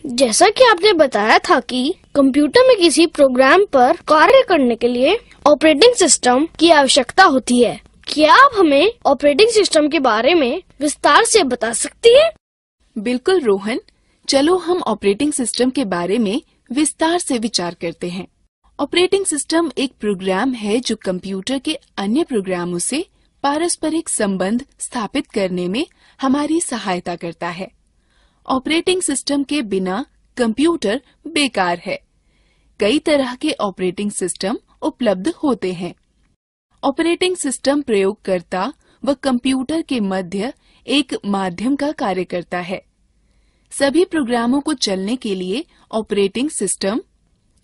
जैसा कि आपने बताया था कि कंप्यूटर में किसी प्रोग्राम पर कार्य करने के लिए ऑपरेटिंग सिस्टम की आवश्यकता होती है। क्या आप हमें ऑपरेटिंग सिस्टम के बारे में विस्तार से बता सकती हैं? बिल्कुल रोहन, चलो हम ऑपरेटिंग सिस्टम के बारे में विस्तार से विचार करते हैं। ऑपरेटिंग सिस्टम एक प्रोग्राम है जो कंप्यूटर के अन्य प्रोग्रामों से पारस्परिक संबंध स्थापित करने में हमारी सहायता करता है। ऑपरेटिंग सिस्टम के बिना कंप्यूटर बेकार है। कई तरह के ऑपरेटिंग सिस्टम उपलब्ध होते हैं। ऑपरेटिंग सिस्टम प्रयोगकर्ता व कंप्यूटर के मध्य एक माध्यम का कार्य करता है। सभी प्रोग्रामों को चलने के लिए ऑपरेटिंग सिस्टम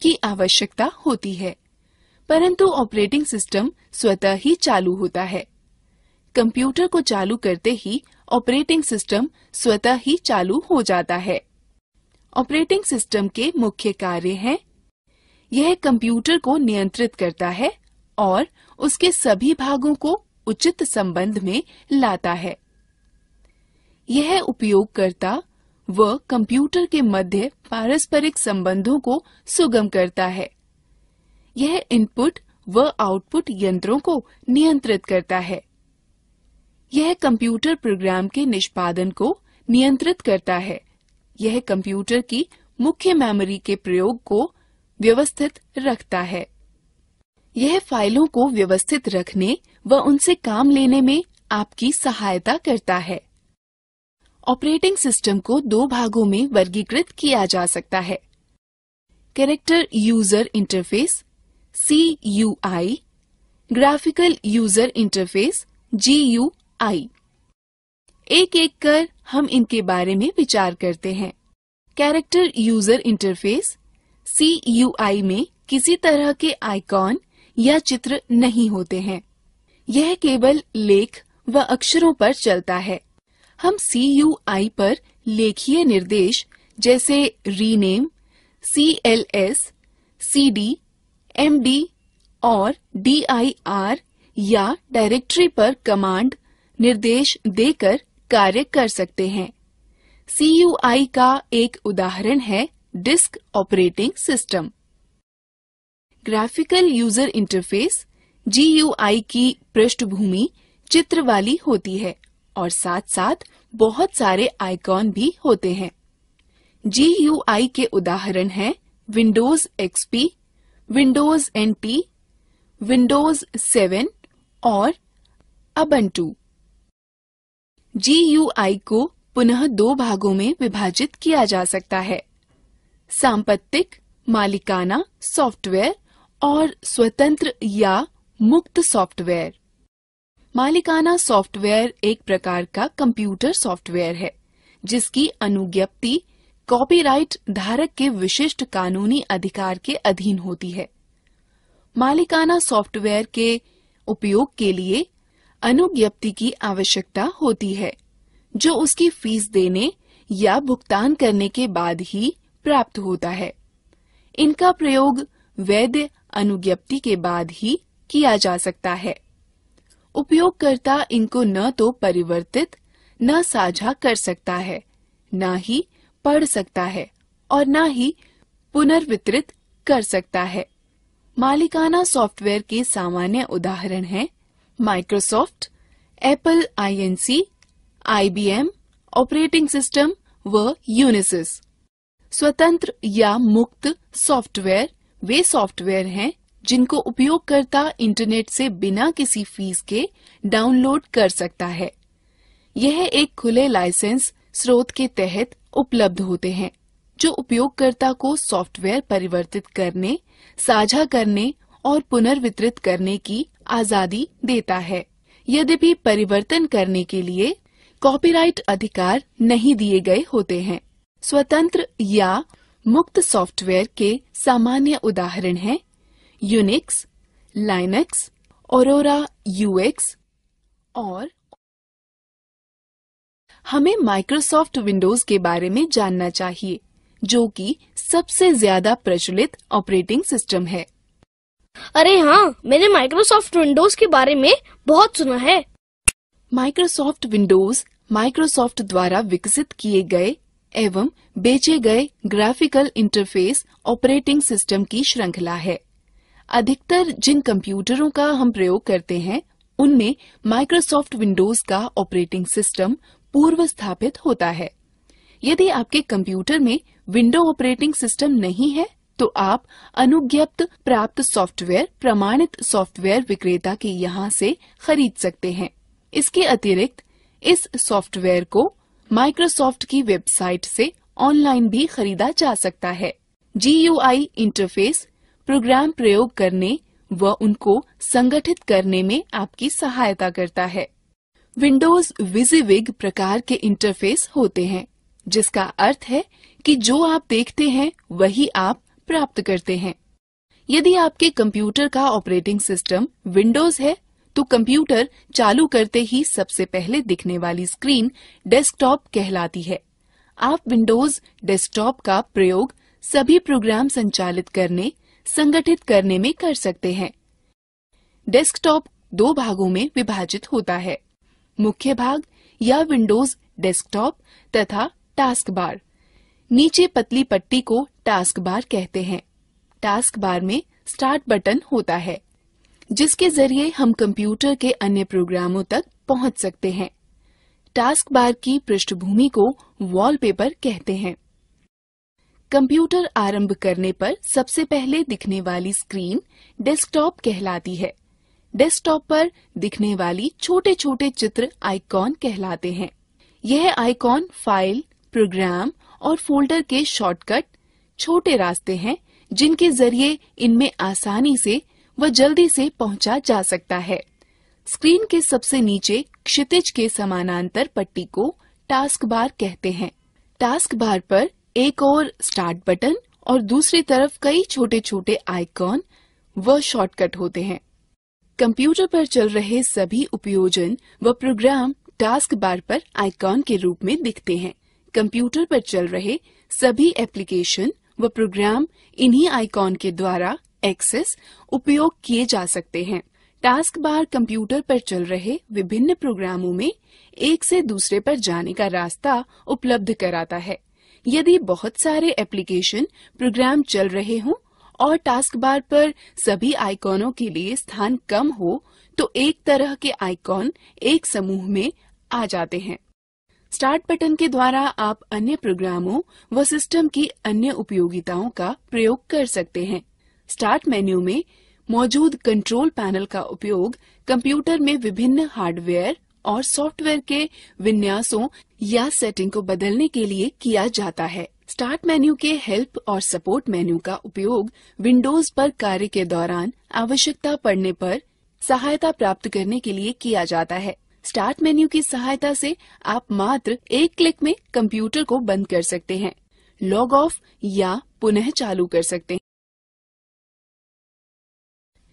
की आवश्यकता होती है, परंतु ऑपरेटिंग सिस्टम स्वतः ही चालू होता है। कंप्यूटर को चालू करते ही ऑपरेटिंग सिस्टम स्वतः ही चालू हो जाता है। ऑपरेटिंग सिस्टम के मुख्य कार्य हैं: यह कंप्यूटर को नियंत्रित करता है और उसके सभी भागों को उचित संबंध में लाता है। यह उपयोगकर्ता व कंप्यूटर के मध्य पारस्परिक संबंधों को सुगम करता है। यह इनपुट व आउटपुट यंत्रों को नियंत्रित करता है। यह कंप्यूटर प्रोग्राम के निष्पादन को नियंत्रित करता है। यह कंप्यूटर की मुख्य मेमोरी के प्रयोग को व्यवस्थित रखता है। यह फाइलों को व्यवस्थित रखने व उनसे काम लेने में आपकी सहायता करता है। ऑपरेटिंग सिस्टम को दो भागों में वर्गीकृत किया जा सकता है: character user interface (CUI), graphical user interface (GUI). एक-एक कर हम इनके बारे में विचार करते हैं। कैरेक्टर यूजर इंटरफेस (CUI) में किसी तरह के आइकॉन या चित्र नहीं होते हैं। यह केवल लेख व अक्षरों पर चलता है। हम CUI पर लेखीय निर्देश जैसे रीनेम, CLS, CD, MD और DIR या डायरेक्टरी पर कमांड निर्देश देकर कार्य कर सकते हैं। CUI का एक उदाहरण है disk operating system. Graphical user interface GUI की पृष्ठभूमि चित्र वाली होती है और साथ-साथ बहुत सारे आइकॉन भी होते हैं। GUI के उदाहरण हैं Windows XP, Windows NT, Windows 7 और उबुंटू। GUI को पुनः दो भागों में विभाजित किया जा सकता है: सांपत्तिक मालिकाना सॉफ्टवेयर और स्वतंत्र या मुक्त सॉफ्टवेयर। मालिकाना सॉफ्टवेयर एक प्रकार का कंप्यूटर सॉफ्टवेयर है जिसकी अनुज्ञप्ति कॉपीराइट धारक के विशिष्ट कानूनी अधिकार के अधीन होती है। मालिकाना सॉफ्टवेयर के उपयोग के लिए अनुज्ञप्ति की आवश्यकता होती है, जो उसकी फीस देने या भुगतान करने के बाद ही प्राप्त होता है। इनका प्रयोग वैध अनुज्ञप्ति के बाद ही किया जा सकता है। उपयोगकर्ता इनको न तो परिवर्तित, न साझा कर सकता है, न ही पढ़ सकता है और न ही पुनर्वितरित कर सकता है। मालिकाना सॉफ्टवेयर के सामान्य उदाहरण हैं Microsoft, Apple INC, IBM operating system व यूनिसिस। स्वतंत्र या मुक्त सॉफ्टवेयर वे सॉफ्टवेयर हैं जिनको उपयोगकर्ता इंटरनेट से बिना किसी फीस के डाउनलोड कर सकता है। यह एक खुले लाइसेंस स्रोत के तहत उपलब्ध होते हैं, जो उपयोगकर्ता को सॉफ्टवेयर परिवर्तित करने, साझा करने और पुनर्वितरित करने की आजादी देता है। यद्यपि परिवर्तन करने के लिए कॉपीराइट अधिकार नहीं दिए गए होते हैं। स्वतंत्र या मुक्त सॉफ्टवेयर के सामान्य उदाहरण हैं यूनिक्स, लाइनक्स, ऑरोरा UX और हमें माइक्रोसॉफ्ट विंडोज के बारे में जानना चाहिए, जो कि सबसे ज्यादा प्रचलित ऑपरेटिंग सिस्टम है। अरे हाँ, मैंने माइक्रोसॉफ्ट विंडोज के बारे में बहुत सुना है। माइक्रोसॉफ्ट विंडोज माइक्रोसॉफ्ट द्वारा विकसित किए गए एवं बेचे गए ग्राफिकल इंटरफेस ऑपरेटिंग सिस्टम की श्रृंखला है। अधिकतर जिन कंप्यूटरों का हम प्रयोग करते हैं उनमें माइक्रोसॉफ्ट विंडोज का ऑपरेटिंग सिस्टम पूर्व स्थापित होता है। यदि आपके कंप्यूटर में विंडो ऑपरेटिंग सिस्टम नहीं है तो आप अनुज्ञप्त प्राप्त सॉफ्टवेयर प्रमाणित सॉफ्टवेयर विक्रेता के यहाँ से खरीद सकते हैं। इसके अतिरिक्त इस सॉफ्टवेयर को माइक्रोसॉफ्ट की वेबसाइट से ऑनलाइन भी खरीदा जा सकता है। GUI इंटरफेस प्रोग्राम प्रयोग करने व उनको संगठित करने में आपकी सहायता करता है। विंडोज विजिविग प्रकार के इंटरफेस होते हैं, जिसका अर्थ है कि जो आप देखते हैं वही आप प्राप्त करते हैं। यदि आपके कंप्यूटर का ऑपरेटिंग सिस्टम विंडोज है तो कंप्यूटर चालू करते ही सबसे पहले दिखने वाली स्क्रीन डेस्कटॉप कहलाती है। आप विंडोज डेस्कटॉप का प्रयोग सभी प्रोग्राम संचालित करने, संगठित करने में कर सकते हैं। डेस्कटॉप 2 भागों में विभाजित होता है, मुख्य भाग या विंडोज डेस्कटॉप तथा टास्क बार। नीचे पतली पट्टी को टास्क बार कहते हैं। टास्क बार में स्टार्ट बटन होता है, जिसके जरिए हम कंप्यूटर के अन्य प्रोग्रामों तक पहुंच सकते हैं। टास्क बार की पृष्ठभूमि को वॉलपेपर कहते हैं। कंप्यूटर आरंभ करने पर सबसे पहले दिखने वाली स्क्रीन डेस्कटॉप कहलाती है। डेस्कटॉप पर दिखने वाली छोटे छोटे चित्र आइकॉन कहलाते हैं। यह आइकॉन फाइल, प्रोग्राम और फोल्डर के शॉर्टकट छोटे रास्ते हैं जिनके जरिए इनमें आसानी से व जल्दी से पहुंचा जा सकता है। स्क्रीन के सबसे नीचे क्षितिज के समानांतर पट्टी को टास्क बार कहते हैं। टास्क बार पर एक और स्टार्ट बटन और दूसरी तरफ कई छोटे छोटे आइकॉन व शॉर्टकट होते हैं। कंप्यूटर पर चल रहे सभी उपयोजन व प्रोग्राम टास्क बार पर आइकॉन के रूप में दिखते हैं। कंप्यूटर पर चल रहे सभी एप्लीकेशन व प्रोग्राम इन्हीं आइकॉन के द्वारा एक्सेस उपयोग किए जा सकते हैं। टास्क बार कंप्यूटर पर चल रहे विभिन्न प्रोग्रामों में एक से दूसरे पर जाने का रास्ता उपलब्ध कराता है। यदि बहुत सारे एप्लीकेशन प्रोग्राम चल रहे हों और टास्क बार पर सभी आइकॉनों के लिए स्थान कम हो तो एक तरह के आइकॉन एक समूह में आ जाते हैं। स्टार्ट बटन के द्वारा आप अन्य प्रोग्रामों व सिस्टम की अन्य उपयोगिताओं का प्रयोग कर सकते हैं। स्टार्ट मेन्यू में मौजूद कंट्रोल पैनल का उपयोग कंप्यूटर में विभिन्न हार्डवेयर और सॉफ्टवेयर के विन्यासों या सेटिंग को बदलने के लिए किया जाता है। स्टार्ट मेन्यू के हेल्प और सपोर्ट मेन्यू का उपयोग विंडोज पर कार्य के दौरान आवश्यकता पड़ने पर सहायता प्राप्त करने के लिए किया जाता है। स्टार्ट मेन्यू की सहायता से आप मात्र एक क्लिक में कंप्यूटर को बंद कर सकते हैं, लॉग ऑफ या पुनः चालू कर सकते हैं।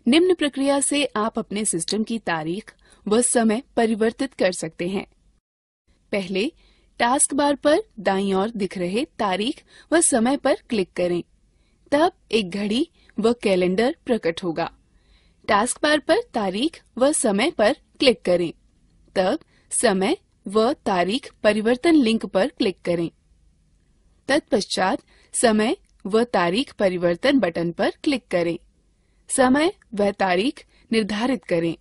निम्न प्रक्रिया से आप अपने सिस्टम की तारीख व समय परिवर्तित कर सकते हैं। पहले टास्क बार पर दाईं ओर दिख रहे तारीख व समय पर क्लिक करें, तब एक घड़ी व कैलेंडर प्रकट होगा। टास्क बार पर तारीख व समय पर क्लिक करें, तब समय व तारीख परिवर्तन लिंक पर क्लिक करें। तत्पश्चात समय व तारीख परिवर्तन बटन पर क्लिक करें। समय व तारीख निर्धारित करें।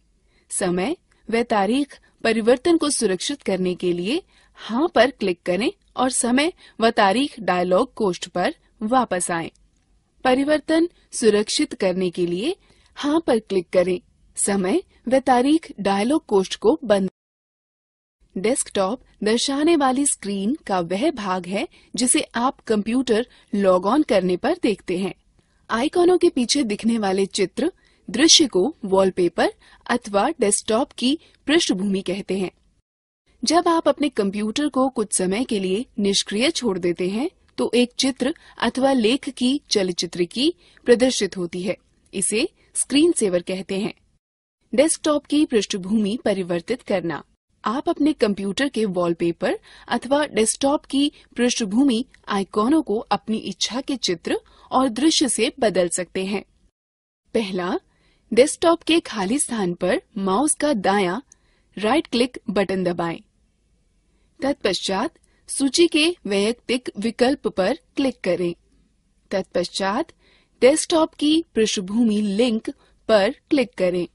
समय व तारीख परिवर्तन को सुरक्षित करने के लिए हाँ पर क्लिक करें और समय व तारीख डायलॉग कोष्ठ पर वापस आएं। परिवर्तन सुरक्षित करने के लिए हाँ पर क्लिक करें। समय व तारीख डायलॉग कोष्ठ को बंद। डेस्कटॉप दर्शाने वाली स्क्रीन का वह भाग है जिसे आप कंप्यूटर लॉग ऑन करने पर देखते हैं। आइकॉनों के पीछे दिखने वाले चित्र दृश्य को वॉलपेपर अथवा डेस्कटॉप की पृष्ठभूमि कहते हैं। जब आप अपने कंप्यूटर को कुछ समय के लिए निष्क्रिय छोड़ देते हैं तो एक चित्र अथवा लेख की चलचित्र प्रदर्शित होती है। इसे स्क्रीन सेवर कहते हैं। डेस्कटॉप की पृष्ठभूमि परिवर्तित करना। आप अपने कंप्यूटर के वॉलपेपर अथवा डेस्कटॉप की पृष्ठभूमि आइकॉनों को अपनी इच्छा के चित्र और दृश्य से बदल सकते हैं। पहला, डेस्कटॉप के खाली स्थान पर माउस का दायां राइट क्लिक बटन दबाएं। तत्पश्चात सूची के वैयक्तिक विकल्प पर क्लिक करें। तत्पश्चात डेस्कटॉप की पृष्ठभूमि लिंक पर क्लिक करें।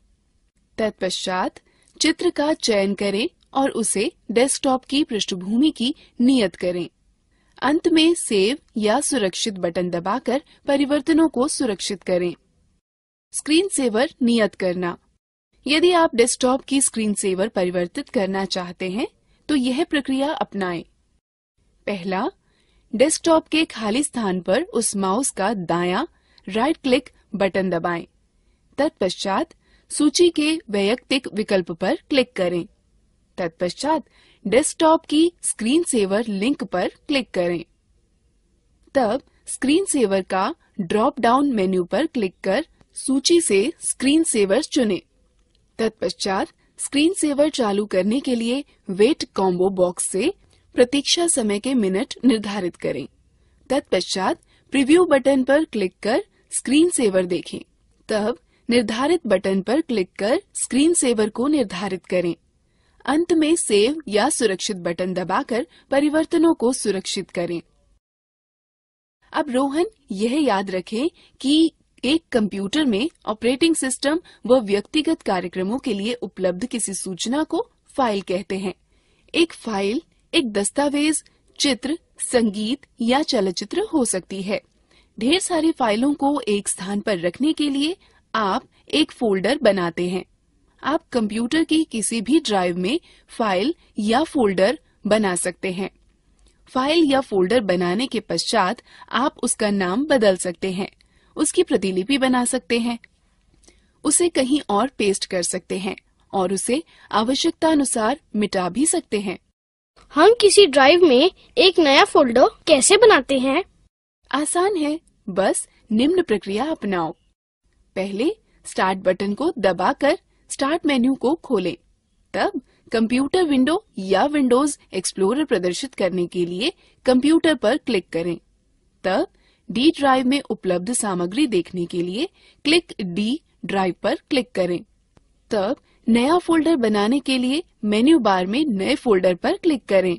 तत्पश्चात चित्र का चयन करें और उसे डेस्कटॉप की पृष्ठभूमि की नियत करें। अंत में सेव या सुरक्षित बटन दबाकर परिवर्तनों को सुरक्षित करें। स्क्रीन सेवर नियत करना। यदि आप डेस्कटॉप की स्क्रीन सेवर परिवर्तित करना चाहते हैं तो यह प्रक्रिया अपनाएं। पहला, डेस्कटॉप के खाली स्थान पर उस माउस का दायां राइट क्लिक बटन दबाएं। तत्पश्चात सूची के वैयक्तिक विकल्प पर क्लिक करें। तत्पश्चात डेस्कटॉप की स्क्रीन सेवर लिंक पर क्लिक करें। तब स्क्रीन सेवर का ड्रॉप डाउन मेन्यू पर क्लिक कर सूची से स्क्रीन सेवर चुनें। तत्पश्चात स्क्रीन सेवर चालू करने के लिए वेट कॉम्बो बॉक्स से प्रतीक्षा समय के मिनट निर्धारित करें। तत्पश्चात प्रीव्यू बटन पर क्लिक कर स्क्रीन सेवर देखें। तब निर्धारित बटन पर क्लिक कर स्क्रीन सेवर को निर्धारित करें। अंत में सेव या सुरक्षित बटन दबाकर परिवर्तनों को सुरक्षित करें। अब रोहन यह याद रखें कि एक कंप्यूटर में ऑपरेटिंग सिस्टम व व्यक्तिगत कार्यक्रमों के लिए उपलब्ध किसी सूचना को फाइल कहते हैं। एक फाइल एक दस्तावेज, चित्र, संगीत या चलचित्र हो सकती है। ढेर सारी फाइलों को एक स्थान पर रखने के लिए आप एक फोल्डर बनाते हैं। आप कंप्यूटर की किसी भी ड्राइव में फाइल या फोल्डर बना सकते हैं। फाइल या फोल्डर बनाने के पश्चात आप उसका नाम बदल सकते हैं, उसकी प्रतिलिपि बना सकते हैं, उसे कहीं और पेस्ट कर सकते हैं और उसे आवश्यकतानुसार मिटा भी सकते हैं। हम किसी ड्राइव में एक नया फोल्डर कैसे बनाते हैं? आसान है, बस निम्न प्रक्रिया अपनाओ। पहले स्टार्ट बटन को दबाकर स्टार्ट मेन्यू को खोलें। तब कंप्यूटर विंडो या विंडोज एक्सप्लोरर प्रदर्शित करने के लिए कंप्यूटर पर क्लिक करें। तब डी ड्राइव में उपलब्ध सामग्री देखने के लिए क्लिक डी ड्राइव पर क्लिक करें। तब नया फोल्डर बनाने के लिए मेन्यू बार में नए फोल्डर पर क्लिक करें।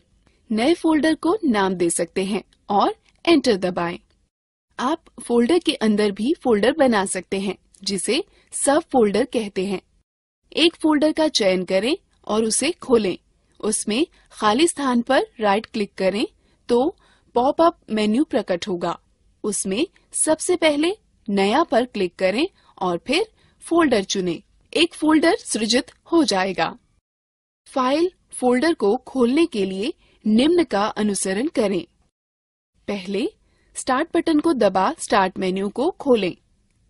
नए फोल्डर को नाम दे सकते हैं और एंटर दबाएं। आप फोल्डर के अंदर भी फोल्डर बना सकते हैं, जिसे सब फोल्डर कहते हैं। एक फोल्डर का चयन करें और उसे खोलें। उसमें खाली स्थान पर राइट क्लिक करें तो पॉप अप मेन्यू प्रकट होगा। उसमें सबसे पहले नया पर क्लिक करें और फिर फोल्डर चुनें। एक फोल्डर सृजित हो जाएगा। फाइल फोल्डर को खोलने के लिए निम्न का अनुसरण करें। पहले स्टार्ट बटन को दबा स्टार्ट मेन्यू को खोलें।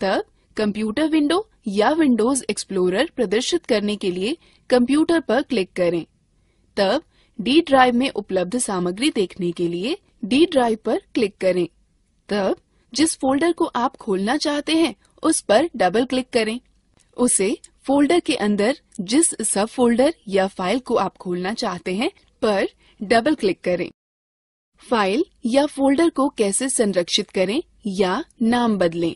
तब कंप्यूटर विंडो या विंडोज एक्सप्लोरर प्रदर्शित करने के लिए कंप्यूटर पर क्लिक करें। तब डी ड्राइव में उपलब्ध सामग्री देखने के लिए डी ड्राइव पर क्लिक करें। तब जिस फोल्डर को आप खोलना चाहते हैं उस पर डबल क्लिक करें। उसे फोल्डर के अंदर जिस सब फोल्डर या फाइल को आप खोलना चाहते हैं पर डबल क्लिक करें। फाइल या फोल्डर को कैसे संरक्षित करें या नाम बदलें।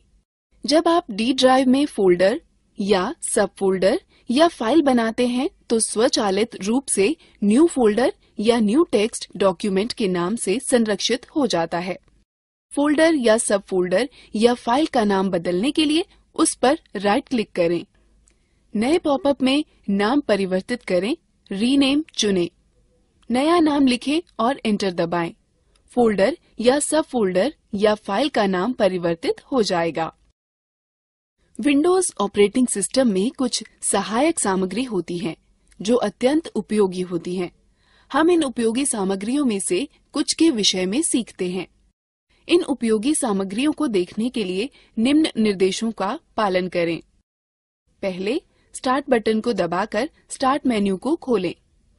जब आप डी ड्राइव में फोल्डर या सब फोल्डर या फाइल बनाते हैं तो स्वचालित रूप से न्यू फोल्डर या न्यू टेक्स्ट डॉक्यूमेंट के नाम से संरक्षित हो जाता है। फोल्डर या सब फोल्डर या फाइल का नाम बदलने के लिए उस पर राइट क्लिक करें। नए पॉपअप में नाम परिवर्तित करें, रीनेम चुनें। नया नाम लिखें और एंटर दबाएं। फोल्डर या सब फोल्डर या फाइल का नाम परिवर्तित हो जाएगा। विंडोज ऑपरेटिंग सिस्टम में कुछ सहायक सामग्री होती है जो अत्यंत उपयोगी होती हैं। हम इन उपयोगी सामग्रियों में से कुछ के विषय में सीखते हैं। इन उपयोगी सामग्रियों को देखने के लिए निम्न निर्देशों का पालन करें। पहले स्टार्ट बटन को दबाकर स्टार्ट मेन्यू को खोलें।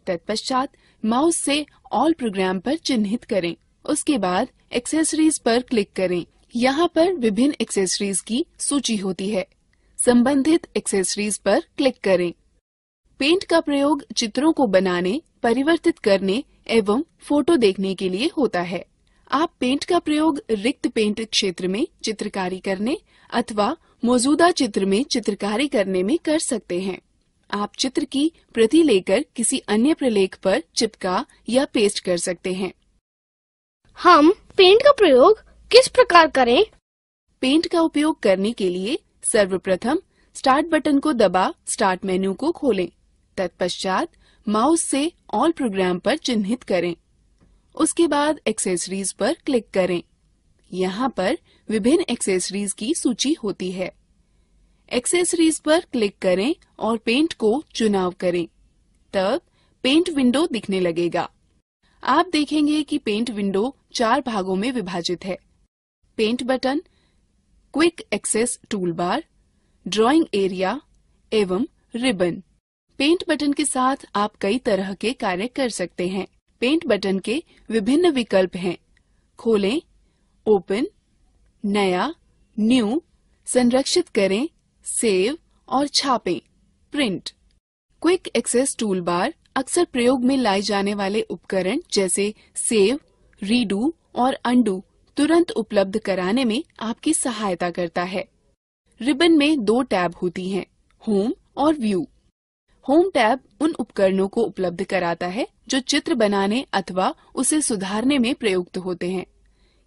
तत्पश्चात माउस से ऑल प्रोग्राम पर चिन्हित करें। उसके बाद एक्सेसरीज पर क्लिक करें। यहाँ पर विभिन्न एक्सेसरीज की सूची होती है। संबंधित एक्सेसरीज पर क्लिक करें। पेंट का प्रयोग चित्रों को बनाने, परिवर्तित करने एवं फोटो देखने के लिए होता है। आप पेंट का प्रयोग रिक्त पेंट क्षेत्र में चित्रकारी करने अथवा मौजूदा चित्र में चित्रकारी करने में कर सकते हैं। आप चित्र की प्रति लेकर किसी अन्य प्रलेख पर चिपका या पेस्ट कर सकते हैं। हम पेंट का प्रयोग किस प्रकार करें? पेंट का उपयोग करने के लिए सर्वप्रथम स्टार्ट बटन को दबा स्टार्ट मेन्यू को खोलें। तत्पश्चात माउस से ऑल प्रोग्राम पर चिन्हित करें। उसके बाद एक्सेसरीज पर क्लिक करें। यहाँ पर विभिन्न एक्सेसरीज की सूची होती है। एक्सेसरीज पर क्लिक करें और पेंट को चुनाव करें। तब पेंट विंडो दिखने लगेगा। आप देखेंगे कि पेंट विंडो 4 भागों में विभाजित है। Paint button, quick access toolbar, drawing area एवं रिबन। पेंट बटन के साथ आप कई तरह के कार्य कर सकते हैं। पेंट बटन के विभिन्न विकल्प हैं। खोलें, ओपन, नया, न्यू, संरक्षित करें, सेव और छापें, प्रिंट। क्विक एक्सेस टूलबार अक्सर प्रयोग में लाए जाने वाले उपकरण जैसे सेव, रीडू और अंडू तुरंत उपलब्ध कराने में आपकी सहायता करता है। रिबन में 2 टैब होती हैं, होम और व्यू। होम टैब उन उपकरणों को उपलब्ध कराता है जो चित्र बनाने अथवा उसे सुधारने में प्रयुक्त होते हैं।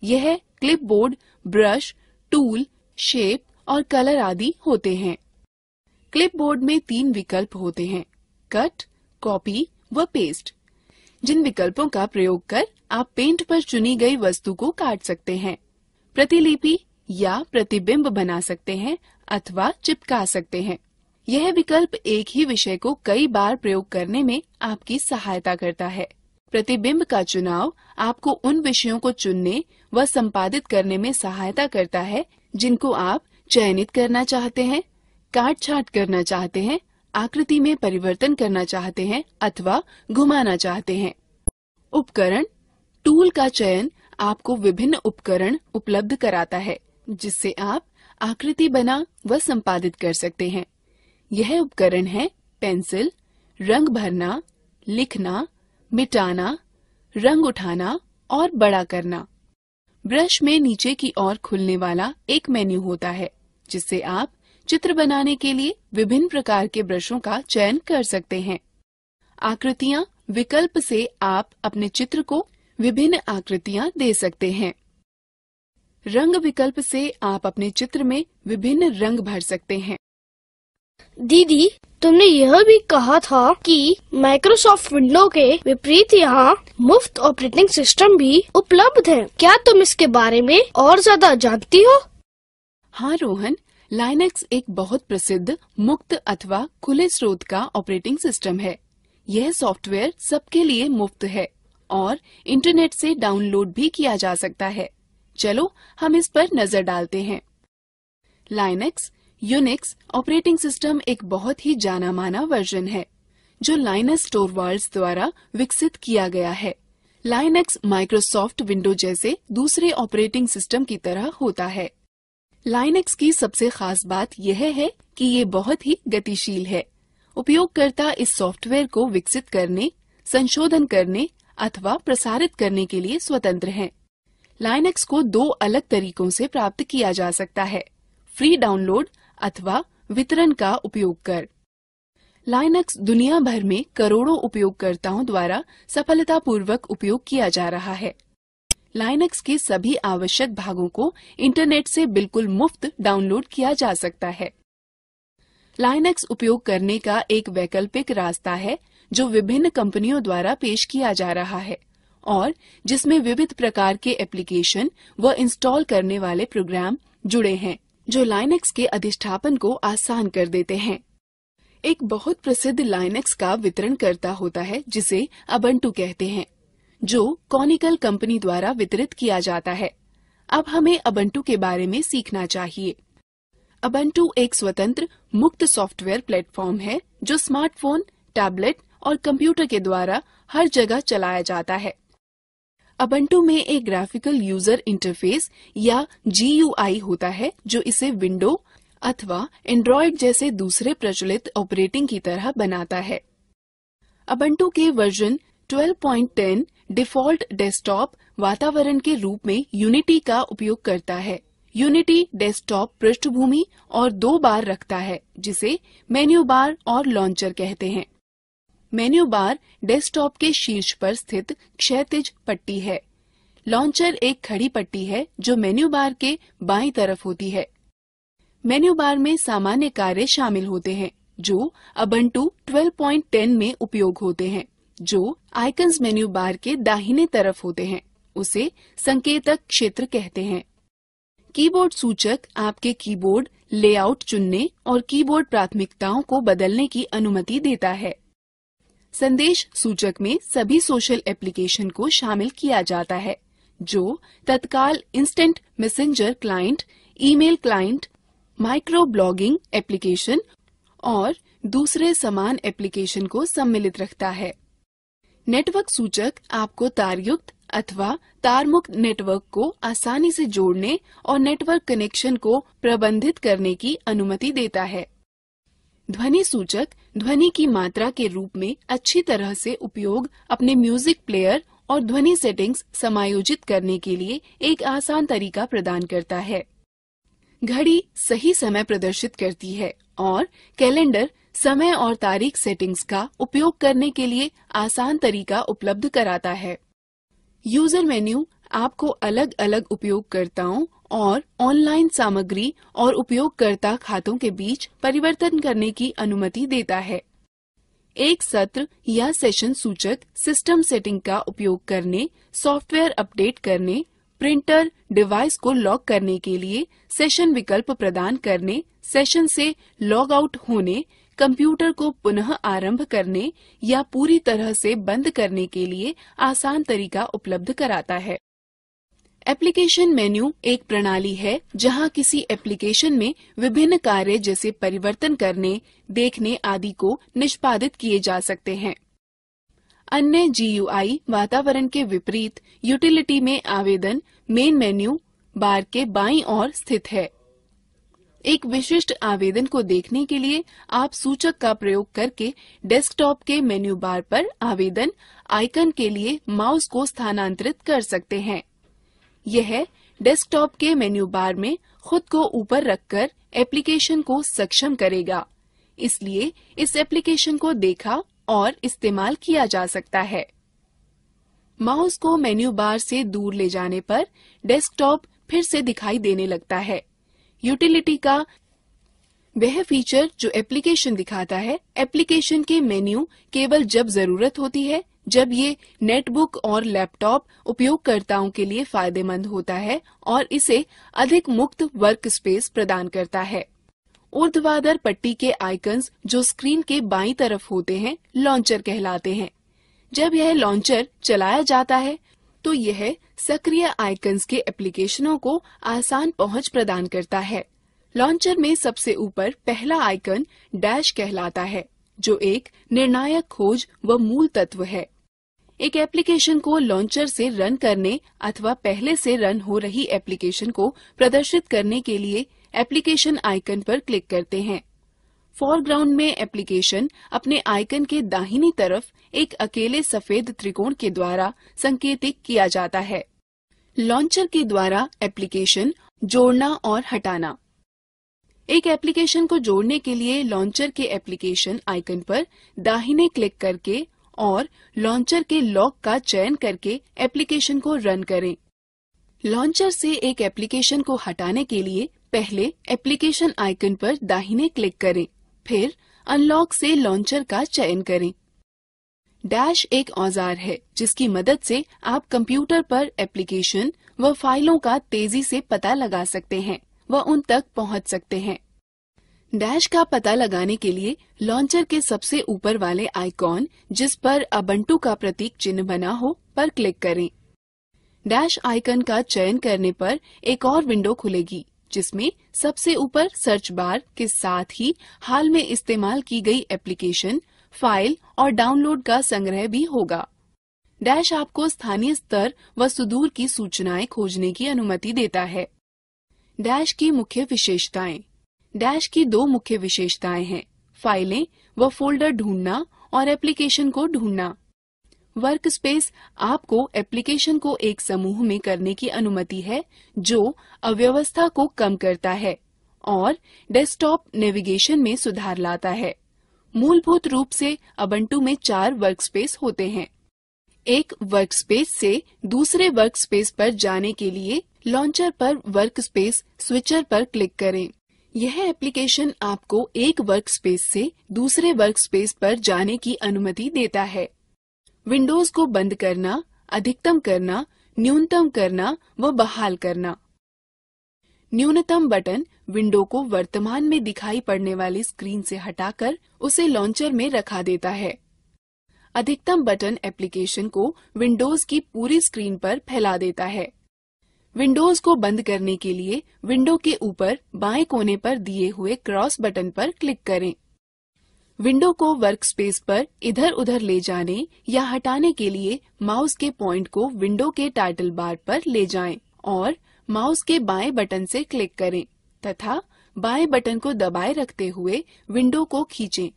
यह क्लिपबोर्ड, ब्रश, टूल, शेप और कलर आदि होते हैं। क्लिपबोर्ड में 3 विकल्प होते हैं, कट, कॉपी व पेस्ट, जिन विकल्पों का प्रयोग कर आप पेंट पर चुनी गई वस्तु को काट सकते हैं, प्रतिलिपि या प्रतिबिंब बना सकते हैं अथवा चिपका सकते हैं। यह विकल्प एक ही विषय को कई बार प्रयोग करने में आपकी सहायता करता है। प्रतिबिंब का चुनाव आपको उन विषयों को चुनने व संपादित करने में सहायता करता है जिनको आप चयनित करना चाहते हैं, काट छांट करना चाहते हैं, आकृति में परिवर्तन करना चाहते हैं अथवा घुमाना चाहते हैं। उपकरण, टूल का चयन आपको विभिन्न उपकरण उपलब्ध कराता है जिससे आप आकृति बना व संपादित कर सकते हैं। यह उपकरण है पेंसिल, रंग भरना, लिखना, मिटाना, रंग उठाना और बड़ा करना। ब्रश में नीचे की ओर खुलने वाला एक मेन्यू होता है जिससे आप चित्र बनाने के लिए विभिन्न प्रकार के ब्रशों का चयन कर सकते हैं। आकृतियाँ विकल्प से आप अपने चित्र को विभिन्न आकृतियाँ दे सकते हैं। रंग विकल्प से आप अपने चित्र में विभिन्न रंग भर सकते हैं। दीदी, तुमने यह भी कहा था कि माइक्रोसॉफ्ट विंडो के विपरीत यहाँ मुफ्त ऑपरेटिंग सिस्टम भी उपलब्ध है। क्या तुम इसके बारे में और ज्यादा जानती हो? हाँ रोहन, लाइनक्स एक बहुत प्रसिद्ध मुक्त अथवा खुले स्रोत का ऑपरेटिंग सिस्टम है। यह सॉफ्टवेयर सबके लिए मुफ्त है और इंटरनेट से डाउनलोड भी किया जा सकता है। चलो हम इस पर नजर डालते हैं। लाइनक्स यूनिक्स ऑपरेटिंग सिस्टम एक बहुत ही जाना माना वर्जन है जो लाइनस टोरवाल्ड्स द्वारा विकसित किया गया है। लाइनक्स माइक्रोसॉफ्ट विंडो जैसे दूसरे ऑपरेटिंग सिस्टम की तरह होता है। लाइनक्स की सबसे खास बात यह है कि ये बहुत ही गतिशील है। उपयोगकर्ता इस सॉफ्टवेयर को विकसित करने, संशोधन करने अथवा प्रसारित करने के लिए स्वतंत्र हैं। लाइनक्स को 2 अलग तरीकों से प्राप्त किया जा सकता है, फ्री डाउनलोड अथवा वितरण का उपयोग कर। लाइनक्स दुनिया भर में करोड़ों उपयोगकर्ताओं द्वारा सफलतापूर्वक उपयोग किया जा रहा है। लाइनक्स के सभी आवश्यक भागों को इंटरनेट से बिल्कुल मुफ्त डाउनलोड किया जा सकता है। लाइनक्स उपयोग करने का एक वैकल्पिक रास्ता है जो विभिन्न कंपनियों द्वारा पेश किया जा रहा है और जिसमें विविध प्रकार के एप्लीकेशन व इंस्टॉल करने वाले प्रोग्राम जुड़े हैं जो लाइनक्स के अधिष्ठापन को आसान कर देते हैं। एक बहुत प्रसिद्ध लाइनक्स का वितरणकर्ता होता है जिसे अबंटू कहते हैं, जो कॉनिकल कंपनी द्वारा वितरित किया जाता है। अब हमें अबंटू के बारे में सीखना चाहिए। अबंटू एक स्वतंत्र मुक्त सॉफ्टवेयर प्लेटफॉर्म है जो स्मार्टफोन, टैबलेट और कंप्यूटर के द्वारा हर जगह चलाया जाता है। अबंटू में एक ग्राफिकल यूजर इंटरफेस या GUI होता है जो इसे विंडो अथवा एंड्रॉयड जैसे दूसरे प्रचलित ऑपरेटिंग की तरह बनाता है। अबंटू के वर्जन 12.10 डिफॉल्ट डेस्कटॉप वातावरण के रूप में यूनिटी का उपयोग करता है। यूनिटी डेस्कटॉप पृष्ठभूमि और 2 बार रखता है जिसे मेन्यू बार और लॉन्चर कहते हैं। मेन्यू बार डेस्कटॉप के शीर्ष पर स्थित क्षैतिज पट्टी है। लॉन्चर एक खड़ी पट्टी है जो मेन्यू बार के बाईं तरफ होती है। मेन्यू बार में सामान्य कार्य शामिल होते हैं जो उबुंटू 12.10 में उपयोग होते हैं। जो आइकन्स मेन्यू बार के दाहिने तरफ होते हैं उसे संकेतक क्षेत्र कहते हैं। कीबोर्ड सूचक आपके कीबोर्ड लेआउट चुनने और कीबोर्ड प्राथमिकताओं को बदलने की अनुमति देता है। संदेश सूचक में सभी सोशल एप्लीकेशन को शामिल किया जाता है जो तत्काल instant messenger client, email client, micro blogging application और दूसरे समान एप्लीकेशन को सम्मिलित रखता है। नेटवर्क सूचक आपको तारयुक्त अथवा तारमुक्त नेटवर्क को आसानी से जोड़ने और नेटवर्क कनेक्शन को प्रबंधित करने की अनुमति देता है। ध्वनि सूचक ध्वनि की मात्रा के रूप में अच्छी तरह से उपयोग अपने म्यूजिक प्लेयर और ध्वनि सेटिंग्स समायोजित करने के लिए एक आसान तरीका प्रदान करता है। घड़ी सही समय प्रदर्शित करती है और कैलेंडर समय और तारीख सेटिंग्स का उपयोग करने के लिए आसान तरीका उपलब्ध कराता है। यूजर मेन्यू आपको अलग अलग उपयोगकर्ताओं और ऑनलाइन सामग्री और उपयोगकर्ता खातों के बीच परिवर्तन करने की अनुमति देता है। एक सत्र या सेशन सूचक सिस्टम सेटिंग का उपयोग करने, सॉफ्टवेयर अपडेट करने, प्रिंटर डिवाइस को लॉक करने के लिए सेशन विकल्प प्रदान करने, सेशन से लॉग आउट होने, कंप्यूटर को पुनः आरंभ करने या पूरी तरह से बंद करने के लिए आसान तरीका उपलब्ध कराता है। एप्लीकेशन मेन्यू एक प्रणाली है जहां किसी एप्लीकेशन में विभिन्न कार्य जैसे परिवर्तन करने, देखने आदि को निष्पादित किए जा सकते हैं। अन्य GUI वातावरण के विपरीत यूटिलिटी में आवेदन मेन मेन्यू बार के बाईं ओर स्थित है। एक विशिष्ट आवेदन को देखने के लिए आप सूचक का प्रयोग करके डेस्कटॉप के मेन्यू बार पर आवेदन आइकन के लिए माउस को स्थानांतरित कर सकते हैं। यह डेस्कटॉप के मेन्यू बार में खुद को ऊपर रखकर एप्लीकेशन को सक्षम करेगा, इसलिए इस एप्लीकेशन को देखा और इस्तेमाल किया जा सकता है। माउस को मेन्यू बार से दूर ले जाने पर डेस्कटॉप फिर से दिखाई देने लगता है। यूटिलिटी का वह फीचर जो एप्लीकेशन दिखाता है, एप्लीकेशन के मेन्यू केवल जब जरूरत होती है जब ये नेटबुक और लैपटॉप उपयोगकर्ताओं के लिए फायदेमंद होता है और इसे अधिक मुक्त वर्क स्पेस प्रदान करता है। ऊर्ध्वाधर पट्टी के आइकन्स जो स्क्रीन के बाईं तरफ होते हैं लॉन्चर कहलाते हैं। जब यह लॉन्चर चलाया जाता है तो यह सक्रिय आइकन्स के एप्लीकेशनों को आसान पहुंच प्रदान करता है। लॉन्चर में सबसे ऊपर पहला आइकन डैश कहलाता है जो एक निर्णायक खोज व मूल तत्व है। एक एप्लीकेशन को लॉन्चर से रन करने अथवा पहले से रन हो रही एप्लीकेशन को प्रदर्शित करने के लिए एप्लीकेशन आइकन पर क्लिक करते हैं। फोरग्राउंड में एप्लीकेशन अपने आइकन के दाहिनी तरफ एक अकेले सफेद त्रिकोण के द्वारा संकेतित किया जाता है। लॉन्चर के द्वारा एप्लीकेशन जोड़ना और हटाना। एक एप्लीकेशन को जोड़ने के लिए लॉन्चर के एप्लीकेशन आइकन पर दाहिने क्लिक करके और लॉन्चर के लॉक का चयन करके एप्लीकेशन को रन करें। लॉन्चर से एक एप्लीकेशन को हटाने के लिए पहले एप्लीकेशन आइकन पर दाहिने क्लिक करें, फिर अनलॉक से लॉन्चर का चयन करें। डैश एक औजार है जिसकी मदद से आप कंप्यूटर पर एप्लीकेशन व फाइलों का तेजी से पता लगा सकते हैं व उन तक पहुंच सकते हैं। डैश का पता लगाने के लिए लॉन्चर के सबसे ऊपर वाले आइकॉन जिस पर उबुंटू का प्रतीक चिन्ह बना हो पर क्लिक करें। डैश आइकन का चयन करने पर एक और विंडो खुलेगी जिसमें सबसे ऊपर सर्च बार के साथ ही हाल में इस्तेमाल की गई एप्लीकेशन, फाइल और डाउनलोड का संग्रह भी होगा। डैश आपको स्थानीय स्तर व सुदूर की सूचनाएं खोजने की अनुमति देता है। डैश की मुख्य विशेषताएं। डैश की दो मुख्य विशेषताएं हैं, फाइलें व फोल्डर ढूंढना और एप्लीकेशन को ढूंढना। वर्क स्पेस आपको एप्लीकेशन को एक समूह में करने की अनुमति है जो अव्यवस्था को कम करता है और डेस्कटॉप नेविगेशन में सुधार लाता है। मूलभूत रूप से उबुंटू में 4 वर्कस्पेस होते हैं। एक वर्कस्पेस से दूसरे वर्कस्पेस पर जाने के लिए लॉन्चर पर वर्कस्पेस स्विचर पर क्लिक करें। यह एप्लीकेशन आपको एक वर्कस्पेस से दूसरे वर्कस्पेस पर जाने की अनुमति देता है। विंडोज को बंद करना, अधिकतम करना, न्यूनतम करना व बहाल करना। न्यूनतम बटन विंडो को वर्तमान में दिखाई पड़ने वाली स्क्रीन से हटाकर उसे लॉन्चर में रखा देता है। अधिकतम बटन एप्लीकेशन को विंडोज की पूरी स्क्रीन पर फैला देता है। विंडोज को बंद करने के लिए विंडो के ऊपर बाएं कोने पर दिए हुए क्रॉस बटन पर क्लिक करें। विंडो को वर्कस्पेस पर इधर उधर ले जाने या हटाने के लिए माउस के पॉइंट को विंडो के टाइटल बार पर ले जाएं और माउस के बाएं बटन से क्लिक करें तथा बाएं बटन को दबाए रखते हुए विंडो को खींचें।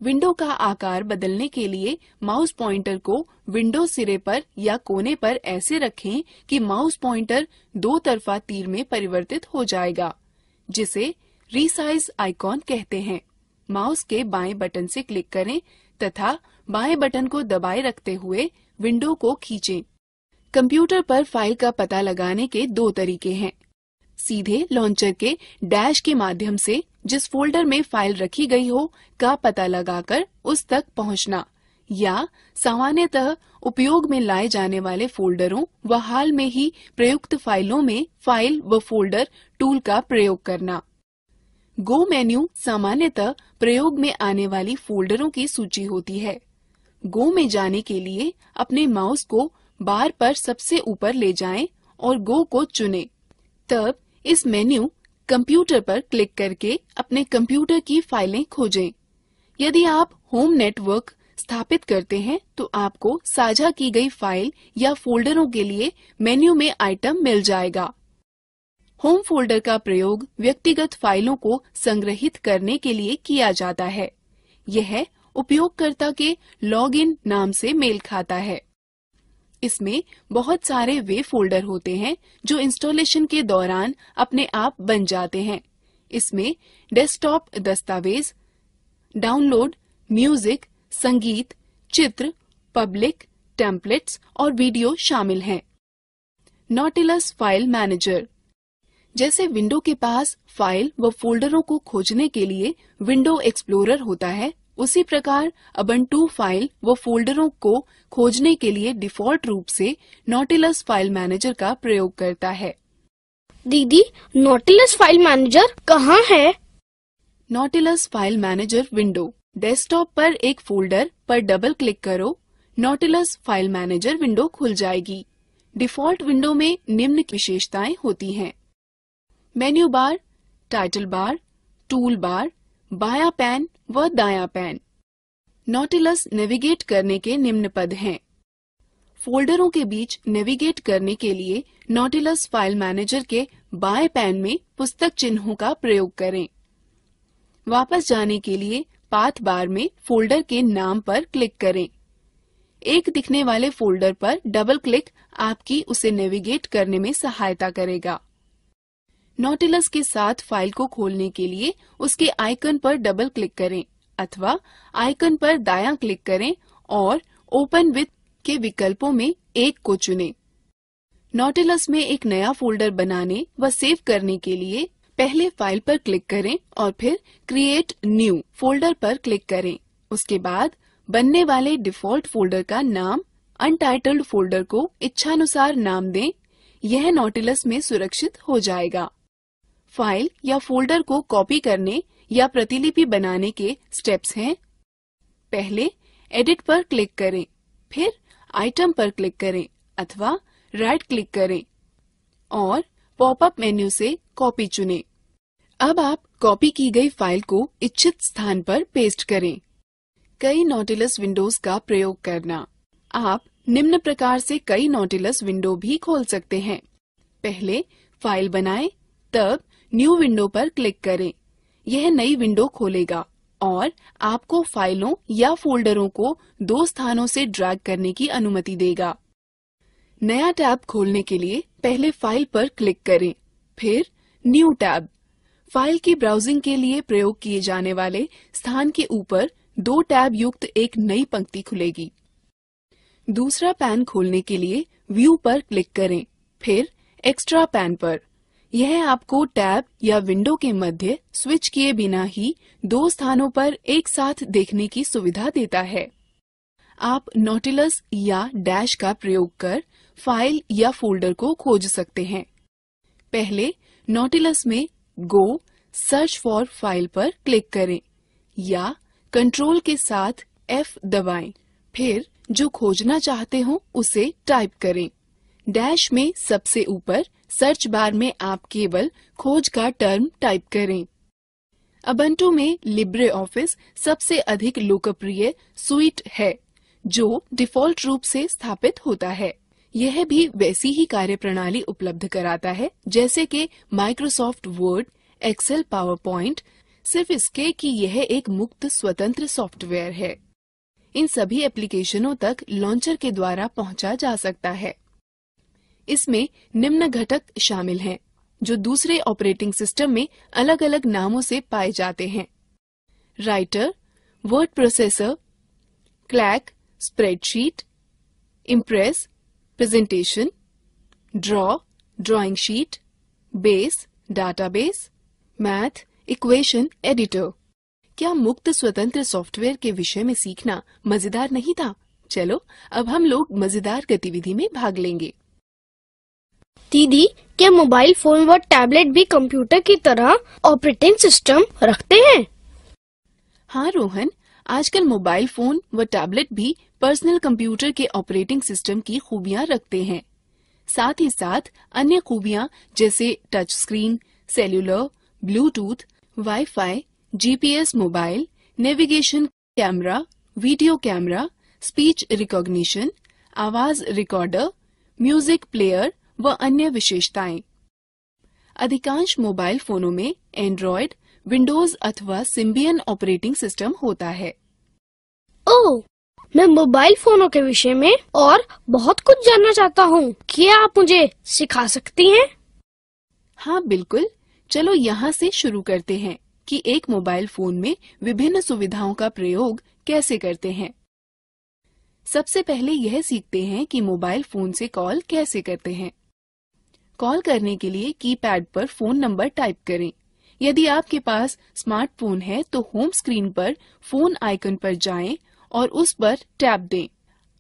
विंडो का आकार बदलने के लिए माउस पॉइंटर को विंडो सिरे पर या कोने पर ऐसे रखें कि माउस पॉइंटर दो तरफा तीर में परिवर्तित हो जाएगा, जिसे रीसाइज आइकॉन कहते हैं। माउस के बाएं बटन से क्लिक करें तथा बाएं बटन को दबाए रखते हुए विंडो को खींचें। कंप्यूटर पर फाइल का पता लगाने के दो तरीके हैं। सीधे लॉन्चर के डैश के माध्यम से जिस फोल्डर में फाइल रखी गई हो का पता लगाकर उस तक पहुंचना, या सामान्यतः उपयोग में लाए जाने वाले फोल्डरों व हाल में ही प्रयुक्त फाइलों में फाइल व फोल्डर टूल का प्रयोग करना। गो मेन्यू सामान्यतः प्रयोग में आने वाली फोल्डरों की सूची होती है। गो में जाने के लिए अपने माउस को बार पर सबसे ऊपर ले जाएं और गो को चुनें। तब इस मेन्यू कंप्यूटर पर क्लिक करके अपने कंप्यूटर की फाइलें खोजें। यदि आप होम नेटवर्क स्थापित करते हैं तो आपको साझा की गई फाइल या फोल्डरों के लिए मेन्यू में आइटम मिल जाएगा। होम फोल्डर का प्रयोग व्यक्तिगत फाइलों को संग्रहित करने के लिए किया जाता है। यह उपयोगकर्ता के लॉगिन नाम से मेल खाता है। इसमें बहुत सारे वे फोल्डर होते हैं जो इंस्टॉलेशन के दौरान अपने आप बन जाते हैं। इसमें डेस्कटॉप दस्तावेज, डाउनलोड, म्यूजिक, संगीत, चित्र, पब्लिक, टेम्पलेट्स और वीडियो शामिल हैं। Nautilus file manager. जैसे विंडो के पास फाइल व फोल्डरों को खोजने के लिए विंडो एक्सप्लोरर होता है, उसी प्रकार उबुंटू फाइल व फोल्डरों को खोजने के लिए डिफॉल्ट रूप से नॉटिलस फाइल मैनेजर का प्रयोग करता है। दीदी, नॉटिलस फाइल मैनेजर कहाँ है? Nautilus file manager window. Desktop पर एक फोल्डर पर डबल क्लिक करो, नॉटिलस फाइल मैनेजर विंडो खुल जाएगी। डिफॉल्ट विंडो में निम्न विशेषताएं होती हैं: menu bar, title bar, tool bar, बायां पैन व दायां पैन। नॉटिलस नेविगेट करने के निम्न पद हैं। फोल्डरों के बीच नेविगेट करने के लिए नॉटिलस फाइल मैनेजर के बाएं पैन में पुस्तक चिन्हों का प्रयोग करें। वापस जाने के लिए पाथ बार में फोल्डर के नाम पर क्लिक करें। एक दिखने वाले फोल्डर पर डबल क्लिक आपकी उसे नेविगेट करने में सहायता करेगा। नॉटिलस के साथ फाइल को खोलने के लिए उसके आइकन पर डबल क्लिक करें अथवा आइकन पर दायां क्लिक करें और ओपन विथ के विकल्पों में एक को चुनें। नॉटिलस में एक नया फोल्डर बनाने व सेव करने के लिए पहले फाइल पर क्लिक करें और फिर क्रिएट न्यू फोल्डर पर क्लिक करें। उसके बाद बनने वाले डिफॉल्ट फोल्डर का नाम अनटाइटल्ड फोल्डर को इच्छानुसार नाम दें। यह नॉटिलस में सुरक्षित हो जाएगा। फाइल या फोल्डर को कॉपी करने या प्रतिलिपि बनाने के स्टेप्स हैं। पहले एडिट पर क्लिक करें, फिर आइटम पर क्लिक करें अथवा राइट क्लिक करें और पॉपअप मेन्यू से कॉपी चुनें। अब आप कॉपी की गई फाइल को इच्छित स्थान पर पेस्ट करें। कई नॉटिलस विंडोज का प्रयोग करना। आप निम्न प्रकार से कई नॉटिलस विंडो भी खोल सकते हैं। पहले फाइल बनाएं, तब न्यू विंडो पर क्लिक करें। यह नई विंडो खोलेगा और आपको फाइलों या फोल्डरों को दो स्थानों से ड्रैग करने की अनुमति देगा। नया टैब खोलने के लिए पहले फाइल पर क्लिक करें, फिर न्यू टैब। फाइल की ब्राउजिंग के लिए प्रयोग किए जाने वाले स्थान के ऊपर दो टैब युक्त एक नई पंक्ति खुलेगी। दूसरा पैन खोलने के लिए व्यू पर क्लिक करें, फिर एक्स्ट्रा पैन पर। यह आपको टैब या विंडो के मध्य स्विच किए बिना ही दो स्थानों पर एक साथ देखने की सुविधा देता है। आप नॉटिलस या डैश का प्रयोग कर फाइल या फोल्डर को खोज सकते हैं। पहले नॉटिलस में गो सर्च फॉर फाइल पर क्लिक करें या कंट्रोल के साथ F दबाएं। फिर जो खोजना चाहते हो उसे टाइप करें। डैश में सबसे ऊपर सर्च बार में आप केवल खोज का टर्म टाइप करें। उबुंटू में लिब्रे ऑफिस सबसे अधिक लोकप्रिय सुइट है जो डिफॉल्ट रूप से स्थापित होता है। यह भी वैसी ही कार्यप्रणाली उपलब्ध कराता है जैसे कि Microsoft Word, Excel, PowerPoint, सिर्फ इसके कि यह एक मुक्त स्वतंत्र सॉफ्टवेयर है। इन सभी एप्लीकेशनों तक लॉन्चर के द्वारा पहुंचा जा सकता है। इसमें निम्न घटक शामिल हैं जो दूसरे ऑपरेटिंग सिस्टम में अलग अलग नामों से पाए जाते हैं: writer, word processor, clack, spreadsheet, impress, presentation, draw, drawing sheet, base, database, math, equation editor. क्या मुक्त स्वतंत्र सॉफ्टवेयर के विषय में सीखना मजेदार नहीं था? चलो अब हम लोग मजेदार गतिविधि में भाग लेंगे। दीदी, क्या मोबाइल फोन व टैबलेट भी कंप्यूटर की तरह ऑपरेटिंग सिस्टम रखते हैं? हाँ रोहन, आजकल मोबाइल फोन व टैबलेट भी पर्सनल कंप्यूटर के ऑपरेटिंग सिस्टम की खूबियाँ रखते हैं। साथ ही साथ अन्य खूबियाँ जैसे touch screen, cellular, Bluetooth, wifi, GPS mobile, navigation, camera, video camera, speech recognition, आवाज रिकॉर्डर, म्यूजिक प्लेयर व अन्य विशेषताएं। अधिकांश मोबाइल फोनों में एंड्रॉयड, विंडोज अथवा सिम्बियन ऑपरेटिंग सिस्टम होता है। ओह, मैं मोबाइल फोनों के विषय में और बहुत कुछ जानना चाहता हूँ। क्या आप मुझे सिखा सकती हैं? हाँ बिल्कुल, चलो यहाँ से शुरू करते हैं कि एक मोबाइल फोन में विभिन्न सुविधाओं का प्रयोग कैसे करते हैं। सबसे पहले यह सीखते हैं कि मोबाइल फोन से कॉल कैसे करते हैं। कॉल करने के लिए कीपैड पर फोन नंबर टाइप करें। यदि आपके पास स्मार्टफोन है तो होम स्क्रीन पर फोन आइकन पर जाएं और उस पर टैप दें।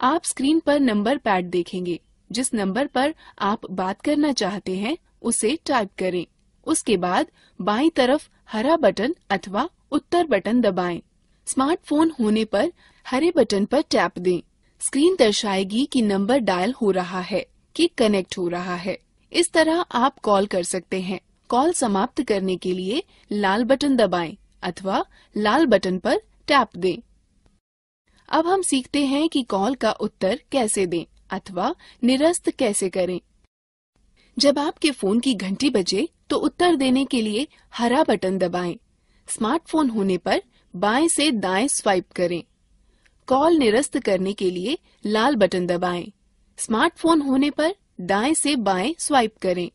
आप स्क्रीन पर नंबर पैड देखेंगे। जिस नंबर पर आप बात करना चाहते हैं उसे टाइप करें। उसके बाद बाईं तरफ हरा बटन अथवा उत्तर बटन दबाएं। स्मार्टफोन होने पर हरे बटन पर टैप दें। स्क्रीन दर्शाएगी कि नंबर डायल हो रहा है कि कनेक्ट हो रहा है। इस तरह आप कॉल कर सकते हैं। कॉल समाप्त करने के लिए लाल बटन दबाएं अथवा लाल बटन पर टैप दें। अब हम सीखते हैं कि कॉल का उत्तर कैसे दें अथवा निरस्त कैसे करें। जब आपके फोन की घंटी बजे तो उत्तर देने के लिए हरा बटन दबाएं। स्मार्टफोन होने पर बाएं से दाएं स्वाइप करें। कॉल निरस्त करने के लिए लाल बटन दबाएं। स्मार्टफोन होने पर दाएं से बाएं स्वाइप करें।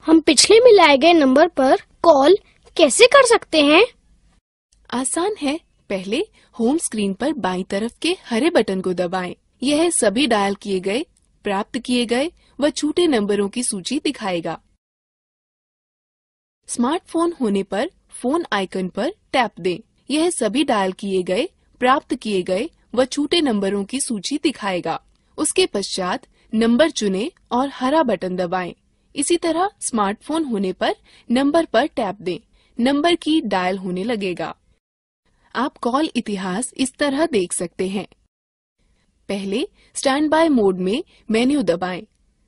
हम पिछले मिलाए गए नंबर पर कॉल कैसे कर सकते हैं? आसान है। पहले होम स्क्रीन पर बाईं तरफ के हरे बटन को दबाएं। यह सभी डायल किए गए, प्राप्त किए गए व छूटे नंबरों की सूची दिखाएगा। स्मार्टफोन होने पर फोन आइकन पर टैप दें। यह सभी डायल किए गए, प्राप्त किए गए व छूटे नंबरों की सूची दिखाएगा। उसके पश्चात नंबर चुनें और हरा बटन दबाएं। इसी तरह स्मार्टफोन होने पर नंबर पर टैप दें। नंबर की डायल होने लगेगा। आप कॉल इतिहास इस तरह देख सकते हैं। पहले स्टैंड बाय मोड में मेन्यू दबाएं।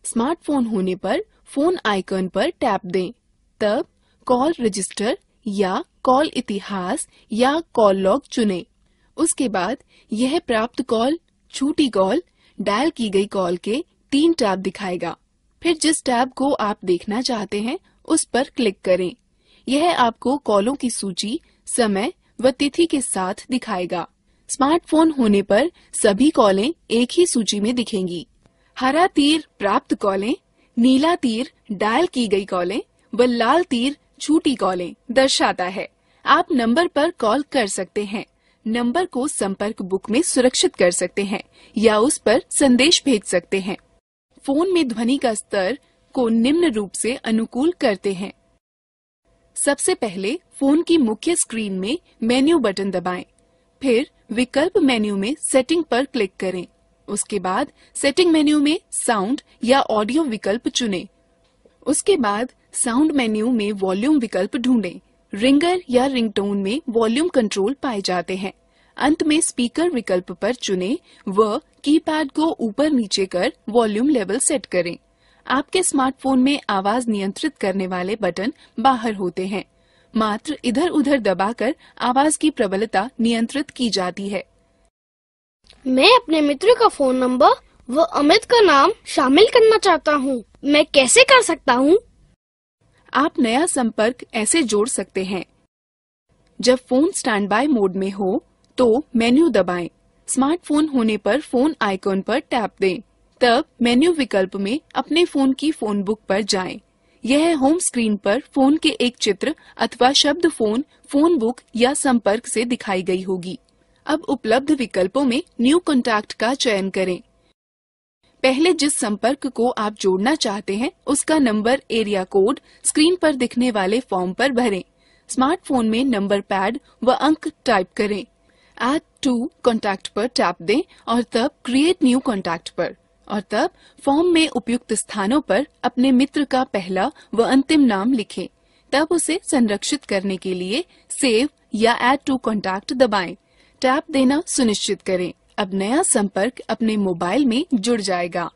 स्मार्टफोन होने पर फोन आइकन पर टैप दें। तब कॉल रजिस्टर या कॉल इतिहास या कॉल लॉग चुनें। उसके बाद यह प्राप्त कॉल, छूटी कॉल, डायल की गई कॉल के 3 टैब दिखाएगा। फिर जिस टैब को आप देखना चाहते हैं उस पर क्लिक करें। यह आपको कॉलों की सूची, समय व तिथि के साथ दिखाएगा। स्मार्टफोन होने पर सभी कॉलें एक ही सूची में दिखेंगी। हरा तीर प्राप्त कॉलें, नीला तीर डायल की गई कॉलें व लाल तीर छूटी कॉलें दर्शाता है। आप नंबर पर कॉल कर सकते हैं। नंबर को संपर्क बुक में सुरक्षित कर सकते हैं या उस पर संदेश भेज सकते हैं। फोन में ध्वनि का स्तर को निम्न रूप से अनुकूल करते हैं। सबसे पहले फोन की मुख्य स्क्रीन में मेन्यू बटन दबाएं, फिर विकल्प मेन्यू में सेटिंग पर क्लिक करें। उसके बाद सेटिंग मेन्यू में साउंड या ऑडियो विकल्प चुनें। उसके बाद साउंड मेन्यू में वॉल्यूम विकल्प ढूंढें। रिंगर या रिंगटोन में वॉल्यूम कंट्रोल पाए जाते हैं। अंत में स्पीकर विकल्प पर चुनें व कीपैड को ऊपर नीचे कर वॉल्यूम लेवल सेट करें। आपके स्मार्टफोन में आवाज नियंत्रित करने वाले बटन बाहर होते हैं। मात्र इधर उधर दबाकर आवाज की प्रबलता नियंत्रित की जाती है। मैं अपने मित्र का फोन नंबर व अमित का नाम शामिल करना चाहता हूँ। मैं कैसे कर सकता हूँ? आप नया संपर्क ऐसे जोड़ सकते हैं। जब फोन स्टैंड बाय मोड में हो तो मेन्यू दबाएं। स्मार्टफोन होने पर फोन आइकॉन पर टैप दें। तब मेन्यू विकल्प में अपने फोन की फोन बुक पर जाएं। यह होम स्क्रीन पर फोन के एक चित्र अथवा शब्द फोन बुक या संपर्क से दिखाई गई होगी। अब उपलब्ध विकल्पों में न्यू कॉन्टैक्ट का चयन करें। पहले जिस संपर्क को आप जोड़ना चाहते हैं उसका नंबर एरिया कोड स्क्रीन पर दिखने वाले फॉर्म पर भरें। स्मार्टफोन में नंबर पैड व अंक टाइप करें। ऐड टू कॉन्टैक्ट पर टैप दें और तब क्रिएट न्यू कॉन्टैक्ट पर, और तब फॉर्म में उपयुक्त स्थानों पर अपने मित्र का पहला व अंतिम नाम लिखें। तब उसे संरक्षित करने के लिए सेव या ऐड टू कॉन्टैक्ट दबाएं। टैप देना सुनिश्चित करें। अब नया संपर्क अपने मोबाइल में जुड़ जाएगा।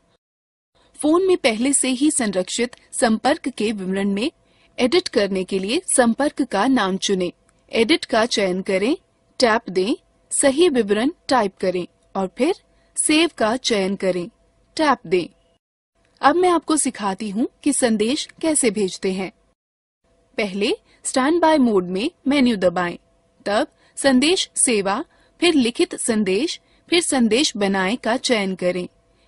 फोन में पहले से ही संरक्षित संपर्क के विवरण में एडिट करने के लिए संपर्क का नाम चुनें। एडिट का चयन करें, टैप दें, सही विवरण टाइप करें और फिर सेव का चयन करें, टैप दें। अब मैं आपको सिखाती हूँ कि संदेश कैसे भेजते हैं। पहले स्टैंड बाय मोड में मेन्यू दबाएं, तब संदेश सेवा, फिर लिखित संदेश, फिर संदेश बनाएं का चयन करें।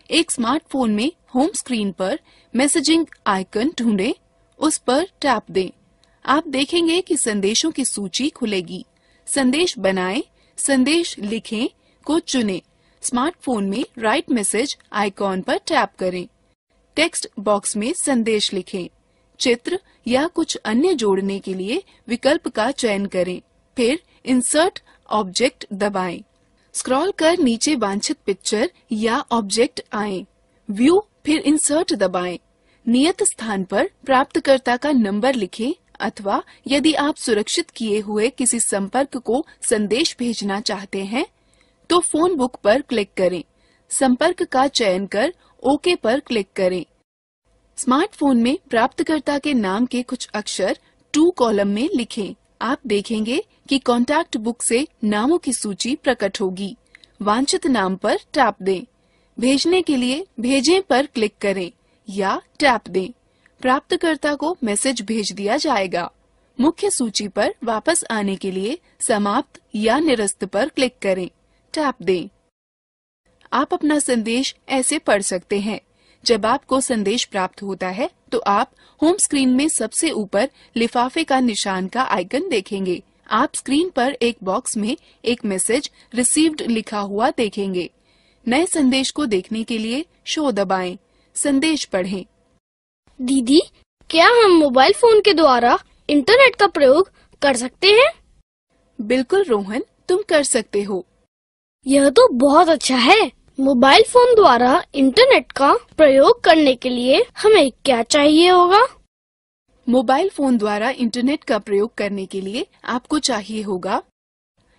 एक स्मार्टफोन में होम स्क्रीन पर मैसेजिंग आइकन ढूंढें, उस पर टैप दें। आप देखेंगे कि संदेशों की सूची खुलेगी। संदेश बनाएं, संदेश लिखें को चुनें। स्मार्टफोन में राइट मैसेज आइकॉन पर टैप करें। टेक्स्ट बॉक्स में संदेश लिखें। चित्र या कुछ अन्य जोड़ने के लिए विकल्प का चयन करें, फिर इंसर्ट ऑब्जेक्ट दबाएं। स्क्रॉल कर नीचे वांछित पिक्चर या ऑब्जेक्ट आए। व्यू फिर इंसर्ट दबाएं। नियत स्थान पर प्राप्तकर्ता का नंबर लिखें अथवा यदि आप सुरक्षित किए हुए किसी संपर्क को संदेश भेजना चाहते हैं तो फोन बुक पर क्लिक करें। संपर्क का चयन कर ओके पर क्लिक करें। स्मार्टफोन में प्राप्तकर्ता के नाम के कुछ अक्षर टू कॉलम में लिखें। आप देखेंगे कि कॉन्टैक्ट बुक से नामों की सूची प्रकट होगी। वांछित नाम पर टैप दें। भेजने के लिए भेजें पर क्लिक करें या टैप दें। प्राप्तकर्ता को मैसेज भेज दिया जाएगा। मुख्य सूची पर वापस आने के लिए समाप्त या निरस्त पर क्लिक करें, टैप दें। आप अपना संदेश ऐसे पढ़ सकते हैं। जब आपको संदेश प्राप्त होता है तो आप होम स्क्रीन में सबसे ऊपर लिफाफे का निशान का आइकन देखेंगे। आप स्क्रीन पर एक बॉक्स में एक मैसेज रिसीव्ड लिखा हुआ देखेंगे। नए संदेश को देखने के लिए शो दबाएं, संदेश पढ़ें। दीदी, क्या हम मोबाइल फोन के द्वारा इंटरनेट का प्रयोग कर सकते हैं? बिल्कुल रोहन, तुम कर सकते हो। यह तो बहुत अच्छा है। मोबाइल फोन द्वारा इंटरनेट का प्रयोग करने के लिए हमें क्या चाहिए होगा? मोबाइल फोन द्वारा इंटरनेट का प्रयोग करने के लिए आपको चाहिए होगा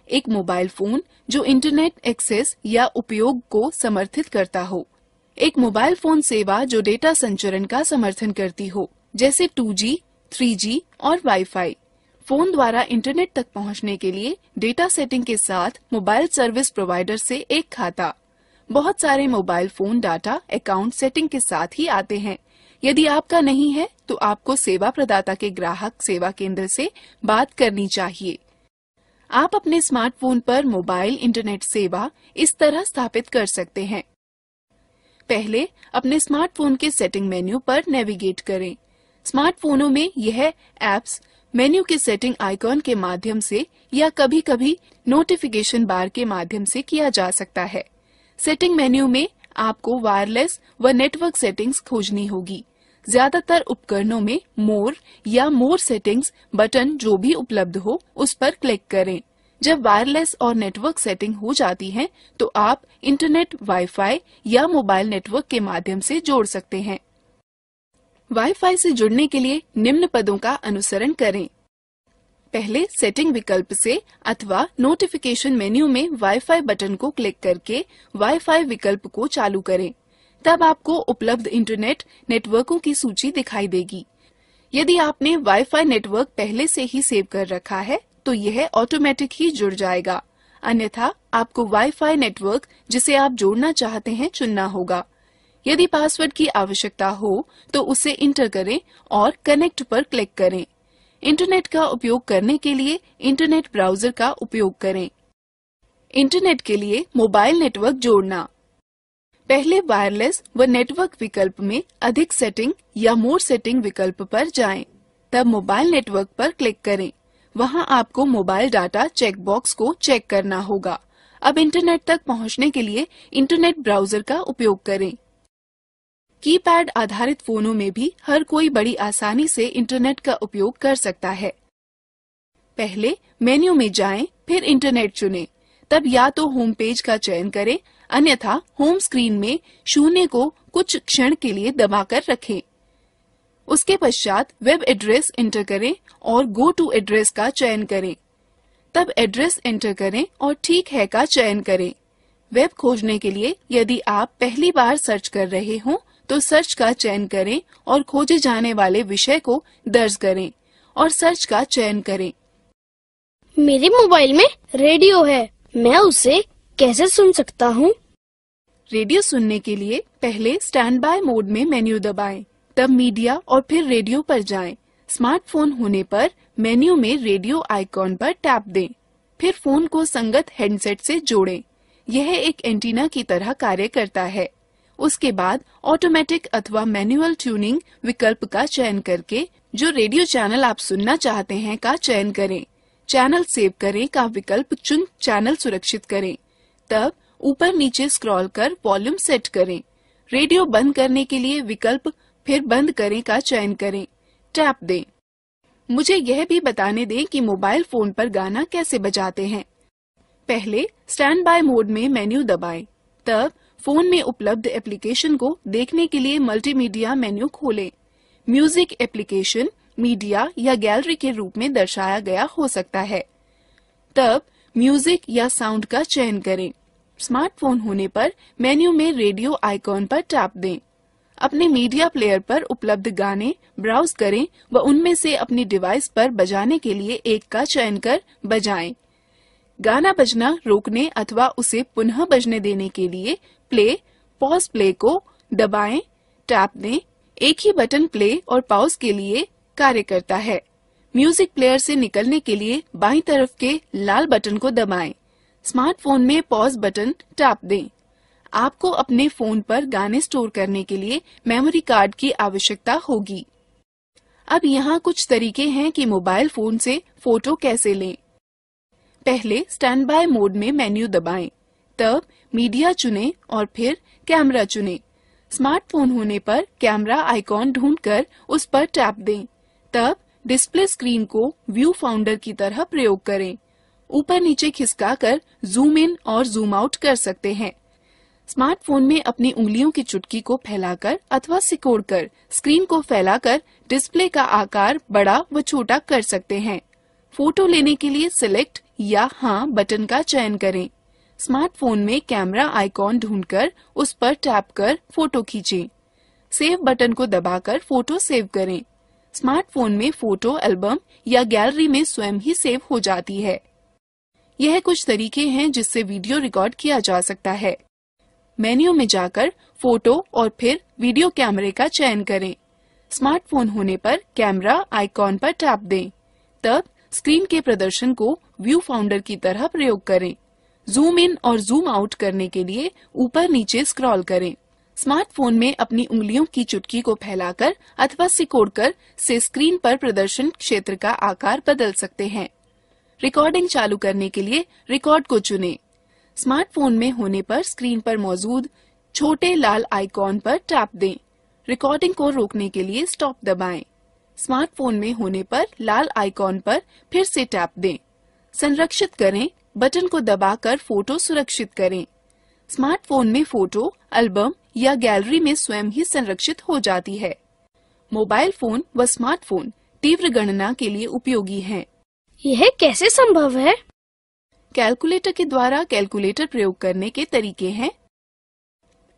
एक मोबाइल फोन जो इंटरनेट एक्सेस या उपयोग को समर्थित करता हो, एक मोबाइल फोन सेवा जो डेटा संचरण का समर्थन करती हो, जैसे 2G, 3G और वाईफाई। फोन द्वारा इंटरनेट तक पहुंचने के लिए डेटा सेटिंग के साथ मोबाइल सर्विस प्रोवाइडर से एक खाता। बहुत सारे mobile phone data account setting के साथ ही आते हैं। यदि आपका नहीं है तो आपको सेवा प्रदाता के ग्राहक सेवा केंद्र से बात करनी चाहिए। आप अपने स्मार्टफोन पर मोबाइल इंटरनेट सेवा इस तरह स्थापित कर सकते हैं। पहले अपने स्मार्टफोन के सेटिंग मेन्यू पर नेविगेट करें। स्मार्टफोनों में यह ऐप्स मेन्यू के सेटिंग आइकॉन के माध्यम से या कभी-कभी नोटिफिकेशन बार के माध्यम से किया जा सकता है। सेटिंग मेन्यू में आपको वायरलेस व नेटवर्क सेटिंग्स खोजनी होगी। ज्यादातर उपकरणों में मोर या मोर सेटिंग्स बटन जो भी उपलब्ध हो उस पर क्लिक करें। जब वायरलेस और नेटवर्क सेटिंग हो जाती है तो आप इंटरनेट, वाईफाई या मोबाइल नेटवर्क के माध्यम से जोड़ सकते हैं। वाईफाई से जुड़ने के लिए निम्न पदों का अनुसरण करें। पहले सेटिंग विकल्प से अथवा नोटिफिकेशन मेन्यू में वाईफाई बटन को क्लिक करके वाईफाई विकल्प को चालू करें। तब आपको उपलब्ध इंटरनेट नेटवर्कों की सूची दिखाई देगी। यदि आपने वाईफाई नेटवर्क पहले से ही सेव कर रखा है तो यह ऑटोमेटिक ही जुड़ जाएगा। अन्यथा आपको वाईफाई नेटवर्क जिसे आप जोड़ना चाहते हैं चुनना होगा। यदि पासवर्ड की आवश्यकता हो तो उसे इंटर करें और कनेक्ट पर क्लिक करें। इंटरनेट का उपयोग करने के लिए इंटरनेट ब्राउजर का उपयोग करें। इंटरनेट के लिए मोबाइल नेटवर्क जोड़ना। पहले वायरलेस व नेटवर्क विकल्प में अधिक सेटिंग या मोर सेटिंग विकल्प पर जाएं। तब मोबाइल नेटवर्क पर क्लिक करें। वहां आपको मोबाइल डाटा चेक बॉक्स को चेक करना होगा। अब इंटरनेट तक पहुंचने के लिए इंटरनेट ब्राउजर का उपयोग करें। कीपैड आधारित फोनों में भी हर कोई बड़ी आसानी से इंटरनेट का उपयोग कर सकता है। पहले मेन्यू में जाएं, फिर इंटरनेट चुनें। तब या तो होम पेज का चयन करें, अन्यथा होम स्क्रीन में 0 को कुछ क्षण के लिए दबाकर रखें। उसके पश्चात वेब एड्रेस एंटर करें और गो टू एड्रेस का चयन करें। तब एड्रेस एंटर करें और ठीक है का चयन करें। वेब खोजने के लिए यदि आप पहली बार सर्च कर रहे हों तो सर्च का चयन करें और खोजे जाने वाले विषय को दर्ज करें और सर्च का चयन करें। मेरे मोबाइल में रेडियो है, मैं उसे कैसे सुन सकता हूँ? रेडियो सुनने के लिए पहले स्टैंड बाय मोड में मेन्यू दबाएं, तब मीडिया और फिर रेडियो पर जाएं। स्मार्टफोन होने पर मेन्यू में रेडियो आइकॉन पर टैप दें, फिर फोन को संगत हेडसेट से जोड़ें। यह एक एंटीना की तरह कार्य करता है। उसके बाद ऑटोमेटिक अथवा मैनुअल ट्यूनिंग विकल्प का चयन करके जो रेडियो चैनल आप सुनना चाहते हैं का चयन करें। चैनल सेव करें का विकल्प चुन चैनल सुरक्षित करें। तब ऊपर नीचे स्क्रॉल कर वॉल्यूम सेट करें। रेडियो बंद करने के लिए विकल्प फिर बंद करें का चयन करें। टैप दें। मुझे यह भी बताने दें कि मोबाइल फोन पर गाना कैसे बजाते हैं। पहले स्टैंड बाय मोड में मेन्यू दबाएं, तब फोन में उपलब्ध एप्लीकेशन को देखने के लिए मल्टीमीडिया मेन्यू खोलें। म्यूजिक एप्लीकेशन मीडिया या गैलरी के रूप में दर्शाया गया हो सकता है। तब म्यूजिक या साउंड का चयन करें। स्मार्टफोन होने पर मेन्यू में रेडियो आइकॉन पर टैप दें। अपने मीडिया प्लेयर पर उपलब्ध गाने ब्राउज करें व उनमें से अपनी डिवाइस पर बजाने के लिए एक का चयन कर बजाएं। गाना बजना रोकने अथवा उसे पुनः बजने देने के लिए पॉज प्ले को दबाएं, टैप दें। एक ही बटन प्ले और पॉज के लिए कार्य करता है। म्यूजिक प्लेयर से निकलने के लिए बाईं तरफ के लाल बटन को दबाएं। स्मार्टफोन में पॉज बटन टैप दें। आपको अपने फोन पर गाने स्टोर करने के लिए मेमोरी कार्ड की आवश्यकता होगी। अब यहाँ कुछ तरीके हैं कि मोबाइल फोन से फोटो कैसे लें। पहले स्टैंड बाय मोड में मेन्यू दबाएं, तब मीडिया चुनें और फिर कैमरा चुनें। स्मार्टफोन होने पर कैमरा आइकॉन ढूंढकर उस पर टैप दें, तब डिस्प्ले स्क्रीन को व्यू फाउंडर की तरह प्रयोग करें। ऊपर नीचे खिसकाकर जूम इन और जूम आउट कर सकते हैं। स्मार्टफोन में अपनी उंगलियों की चुटकी को फैलाकर अथवा सिकोड़कर स्क्रीन को फैलाकर डिस्प्ले का आकार बड़ा व छोटा कर सकते हैं। फोटो लेने के लिए सिलेक्ट या हाँ बटन का चयन करें। स्मार्टफोन में कैमरा आइकॉन ढूंढकर उस पर टैप कर फोटो खींचें। सेव बटन को दबाकर फोटो सेव करें। स्मार्टफोन में फोटो एल्बम या गैलरी में स्वयं ही सेव हो जाती है। यह कुछ तरीके हैं जिससे वीडियो रिकॉर्ड किया जा सकता है। मेन्यू में जाकर फोटो और फिर वीडियो कैमरे का चयन करें। स्मार्टफोन होने पर कैमरा आइकॉन पर टैप दें, तब स्क्रीन के प्रदर्शन को व्यू फाउंडर की तरह प्रयोग करें। जूम इन और जूम आउट करने के लिए ऊपर नीचे स्क्रॉल करें। स्मार्टफोन में अपनी उंगलियों की चुटकी को फैलाकर अथवा सिकोड़कर से स्क्रीन पर प्रदर्शन क्षेत्र का आकार बदल सकते हैं। रिकॉर्डिंग चालू करने के लिए रिकॉर्ड को चुनें। स्मार्टफोन में होने पर स्क्रीन पर मौजूद छोटे लाल आइकॉन पर टैप दें। रिकॉर्डिंग को रोकने के लिए स्टॉप दबाएं। स्मार्टफोन में होने पर लाल आइकॉन पर फिर से टैप दें। संरक्षित करें बटन को दबाकर फोटो सुरक्षित करें। स्मार्टफोन में फोटो एल्बम या गैलरी में स्वयं ही संरक्षित हो जाती है। मोबाइल फोन व स्मार्टफोन तीव्र गणना के लिए उपयोगी हैं। यह कैसे संभव है? कैलकुलेटर के द्वारा कैलकुलेटर प्रयोग करने के तरीके हैं।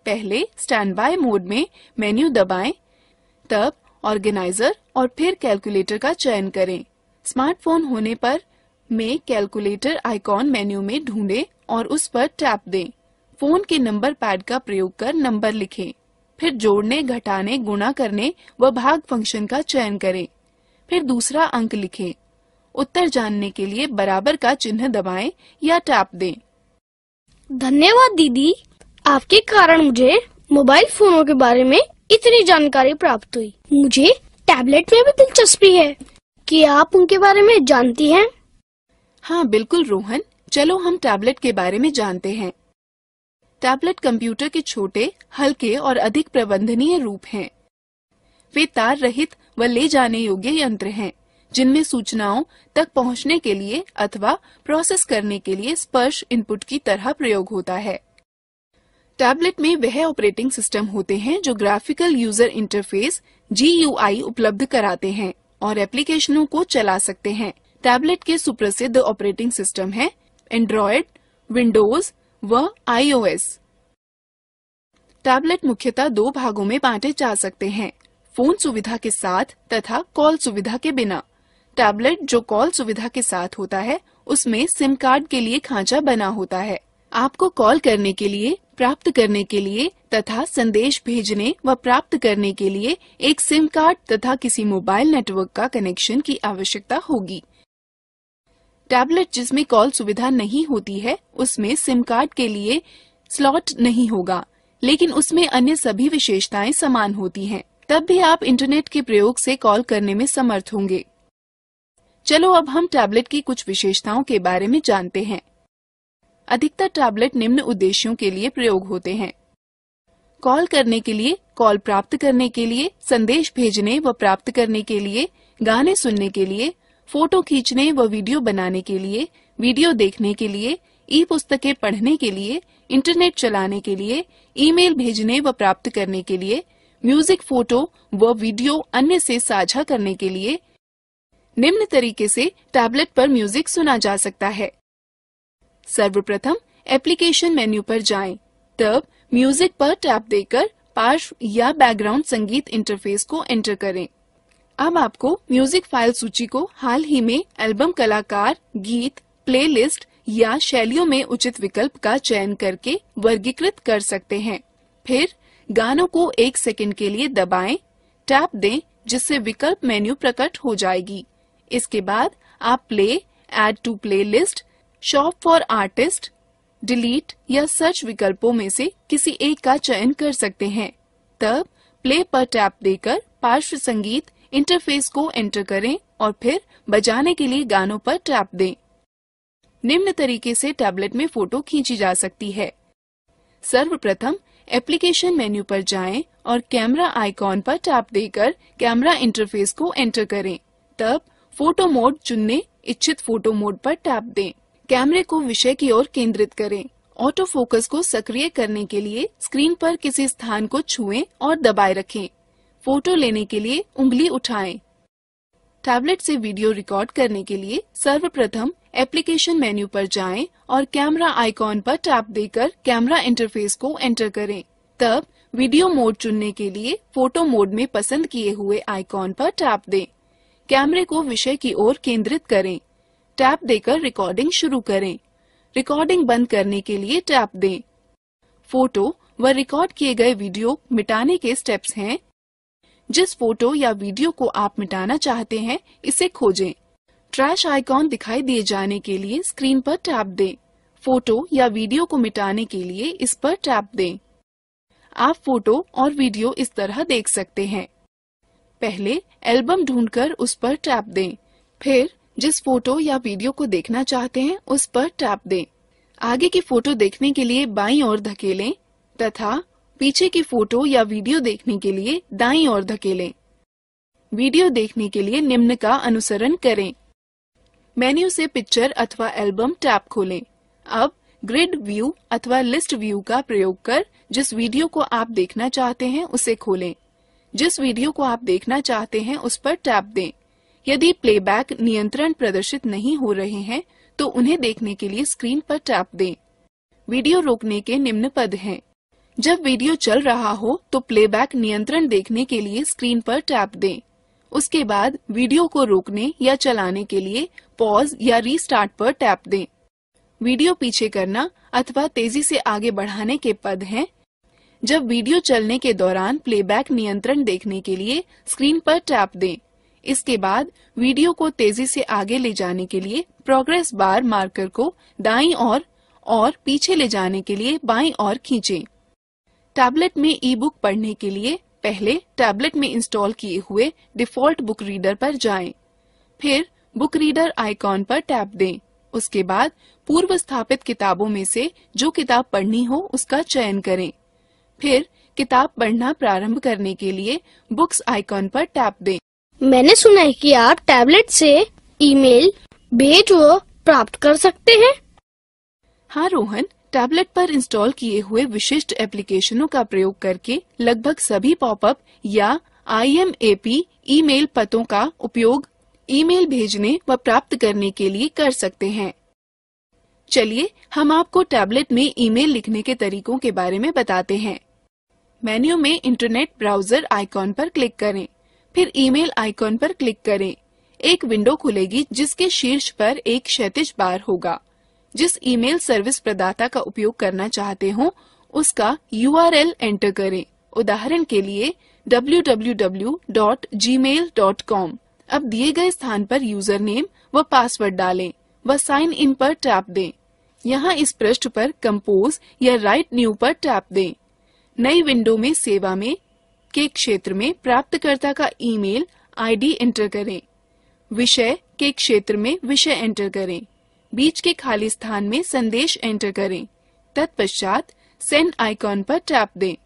पहले स्टैंड बाय मोड में मेन्यू दबाएं, तब ऑर्गेनाइजर और फिर कैलकुलेटर का चयन करें। स्मार्टफोन होने पर में कैलकुलेटर आइकॉन मेन्यू में ढूंढें और उस पर टैप दें। फोन के नंबर पैड का प्रयोग कर नंबर लिखें। फिर जोड़ने, घटाने, गुणा करने व भाग फंक्शन का चयन करें। फिर दूसरा अंक लिखें। उत्तर जानने के लिए बराबर का चिन्ह दबाएं या टैप दें। धन्यवाद दीदी, आपके कारण मुझे मोबाइल फोनों के बारे में इतनी जानकारी प्राप्त हुई। मुझे टैबलेट में भी दिलचस्पी है। क्या आप उनके बारे में जानती हैं? हाँ बिल्कुल रोहन, चलो हम टैबलेट के बारे में जानते हैं। टैबलेट कंप्यूटर के छोटे, हल्के और अधिक प्रबंधनीय रूप हैं। वे तार रहित व ले जाने योग्य यंत्र हैं, जिनमें सूचनाओं तक पहुंचने के लिए अथवा प्रोसेस करने के लिए स्पर्श इनपुट की तरह प्रयोग होता है। टैबलेट में वह ऑपरेटिंग सिस्टम होते हैं जो ग्राफिकल यूजर इंटरफेस GUI उपलब्ध कराते हैं और एप्लीकेशनों को चला सकते हैं। टैबलेट के सुप्रसिद्ध ऑपरेटिंग सिस्टम हैं एंड्रॉयड, विंडोज व iOS। टैबलेट मुख्यतः दो भागों में बांटे जा सकते हैं, फोन सुविधा के साथ तथा कॉल सुविधा के बिना। टैबलेट जो कॉल सुविधा के साथ होता है, उसमें सिम कार्ड के लिए खांचा बना होता है। आपको कॉल करने के लिए, प्राप्त करने के लिए तथा संदेश भेजने व प्राप्त करने के लिए एक सिम कार्ड तथा किसी मोबाइल नेटवर्क का कनेक्शन की आवश्यकता होगी। टैबलेट जिसमें कॉल सुविधा नहीं होती है, उसमें सिम कार्ड के लिए स्लॉट नहीं होगा, लेकिन उसमें अन्य सभी विशेषताएं समान होती हैं। तब भी आप इंटरनेट के प्रयोग से कॉल करने में समर्थ होंगे। चलो अब हम टैबलेट की कुछ विशेषताओं के बारे में जानते हैं। अधिकतर टैबलेट निम्न उद्देश्यों के लिए प्रयोग होते हैं: कॉल करने के लिए, कॉल प्राप्त करने के लिए, संदेश भेजने व प्राप्त करने के लिए, गाने सुनने के लिए, फोटो खींचने व वीडियो बनाने के लिए, वीडियो देखने के लिए, ई-पुस्तकें पढ़ने के लिए, इंटरनेट चलाने के लिए, ईमेल भेजने व प्राप्त करने के लिए, म्यूजिक, फोटो व वीडियो अन्य से साझा करने के लिए। निम्न तरीके से टैबलेट पर म्यूजिक सुना जा सकता है। सर्वप्रथम एप्लीकेशन मेन्यू पर जाएं, तब म्यूजिक पर टैप देकर पार्श्व या बैकग्राउंड संगीत इंटरफेस को एंटर करें। अब आपको म्यूजिक फाइल सूची को हाल ही में एल्बम, कलाकार, गीत, प्लेलिस्ट या शैलियों में उचित विकल्प का चयन करके वर्गीकृत कर सकते हैं। फिर गानों को 1 सेकंड के लिए दबाएं, टैप दें, जिससे विकल्प मेन्यू प्रकट हो जाएगी। इसके बाद आप play, add to playlist, shop for artist, delete या सर्च विकल्पों में से किसी एक का चयन कर सकते हैं। तब प्ले पर टैप देकर पार्श्व संगीत इंटरफेस को एंटर करें और फिर बजाने के लिए गानों पर टैप दें। निम्न तरीके से टैबलेट में फोटो खींची जा सकती है। सर्वप्रथम एप्लीकेशन मेन्यू पर जाएं और कैमरा आइकॉन पर टैप देकर कैमरा इंटरफेस को एंटर करें। तब फोटो मोड चुनने, इच्छित फोटो मोड पर टैप दें। कैमरे को विषय की ओर केंद्रित करें। ऑटो फोकस को सक्रिय करने के लिए स्क्रीन पर किसी स्थान को छुएं और दबाए रखें। फोटो लेने के लिए उंगली उठाएं। टैबलेट से वीडियो रिकॉर्ड करने के लिए सर्वप्रथम एप्लीकेशन मेन्यू पर जाएं और कैमरा आइकॉन पर टैप देकर कैमरा इंटरफेस को एंटर करें। तब वीडियो मोड चुनने के लिए फोटो मोड में पसंद किए हुए आइकॉन पर टैप दें। कैमरे को विषय की ओर केंद्रित करें। टैप देकर रिकॉर्डिंग शुरू करें। रिकॉर्डिंग बंद करने के लिए टैप दें। फोटो व रिकॉर्ड किए गए वीडियो मिटाने के स्टेप्स हैं। जिस फोटो या वीडियो को आप मिटाना चाहते हैं, इसे खोजें। ट्रैश आइकॉन दिखाई दिए जाने के लिए स्क्रीन पर टैप दें। फोटो या वीडियो को मिटाने के लिए इस पर टैप दें। आप फोटो और वीडियो इस तरह देख सकते हैं। पहले एल्बम ढूंढकर उस पर टैप दें। फिर जिस फोटो या वीडियो को देखना चाहते हैं उस पर टैप दें। आगे की फोटो देखने के लिए बाईं ओर धकेलें तथा पीछे की फोटो या वीडियो देखने के लिए दाईं ओर धकेलें। वीडियो देखने के लिए निम्न का अनुसरण करें। मेन्यू से पिक्चर अथवा एल्बम टैब खोलें। अब ग्रिड व्यू अथवा लिस्ट व्यू का प्रयोग कर जिस वीडियो को आप देखना चाहते हैं उसे खोलें। जिस वीडियो को आप देखना चाहते हैं उस पर टैप दें। यदि प्लेबैक नियंत्रण प्रदर्शित नहीं हो रहे हैं तो उन्हें देखने के लिए स्क्रीन पर टैप दें। वीडियो रोकने के निम्न पद हैं। जब वीडियो चल रहा हो तो प्लेबैक नियंत्रण देखने के लिए स्क्रीन पर टैप दें। उसके बाद वीडियो को रोकने या चलाने के लिए पॉज या रीस्टार्ट पर टैप दें। वीडियो पीछे करना अथवा तेजी से आगे बढ़ाने के पद हैं। जब वीडियो चलने के दौरान प्लेबैक नियंत्रण देखने के लिए स्क्रीन पर टैप दें। इसके बाद वीडियो को तेजी से आगे ले जाने के लिए प्रोग्रेस बार मार्कर को दाईं ओर और पीछे ले जाने के लिए बाईं ओर खींचें। टैबलेट में ई बुक पढ़ने के लिए पहले टैबलेट में इंस्टॉल किए हुए डिफॉल्ट बुक रीडर पर जाएं। फिर बुक रीडर आइकॉन पर टैप दें। उसके बाद पूर्व स्थापित किताबों में से जो किताब पढ़नी हो उसका चयन करें। फिर किताब पढ़ना प्रारंभ करने के लिए बुक्स आइकॉन पर टैप दें। मैंने सुना है कि आप टैबलेट से ईमेल भेज व प्राप्त कर सकते हैं। हाँ रोहन, टैबलेट पर इंस्टॉल किए हुए विशिष्ट एप्लीकेशनों का प्रयोग करके लगभग सभी पॉपअप या IMAP ईमेल पतों का उपयोग ईमेल भेजने व प्राप्त करने के लिए कर सकते हैं। चलिए हम आपको टैबलेट में ईमेल लिखने के तरीकों के बारे में बताते हैं। मेन्यू में इंटरनेट ब्राउजर आइकॉन पर क्लिक करें। फिर ईमेल आइकॉन पर क्लिक करें। एक विंडो खुलेगी जिसके शीर्ष पर एक क्षैतिज बार होगा। जिस ईमेल सर्विस प्रदाता का उपयोग करना चाहते हो उसका URL एंटर करें। उदाहरण के लिए www.gmail.com। अब दिए गए स्थान पर यूजर नेम व पासवर्ड डालें व साइन इन पर टैप दें। यहाँ इस पृष्ठ पर कंपोज या राइट न्यू पर टैप दें। नई विंडो में सेवा में के क्षेत्र में प्राप्तकर्ता का ईमेल ID एंटर करें। विषय के क्षेत्र में विषय एंटर करें। बीच के खाली स्थान में संदेश एंटर करें। तत्पश्चात सेंड आइकॉन पर टैप दें।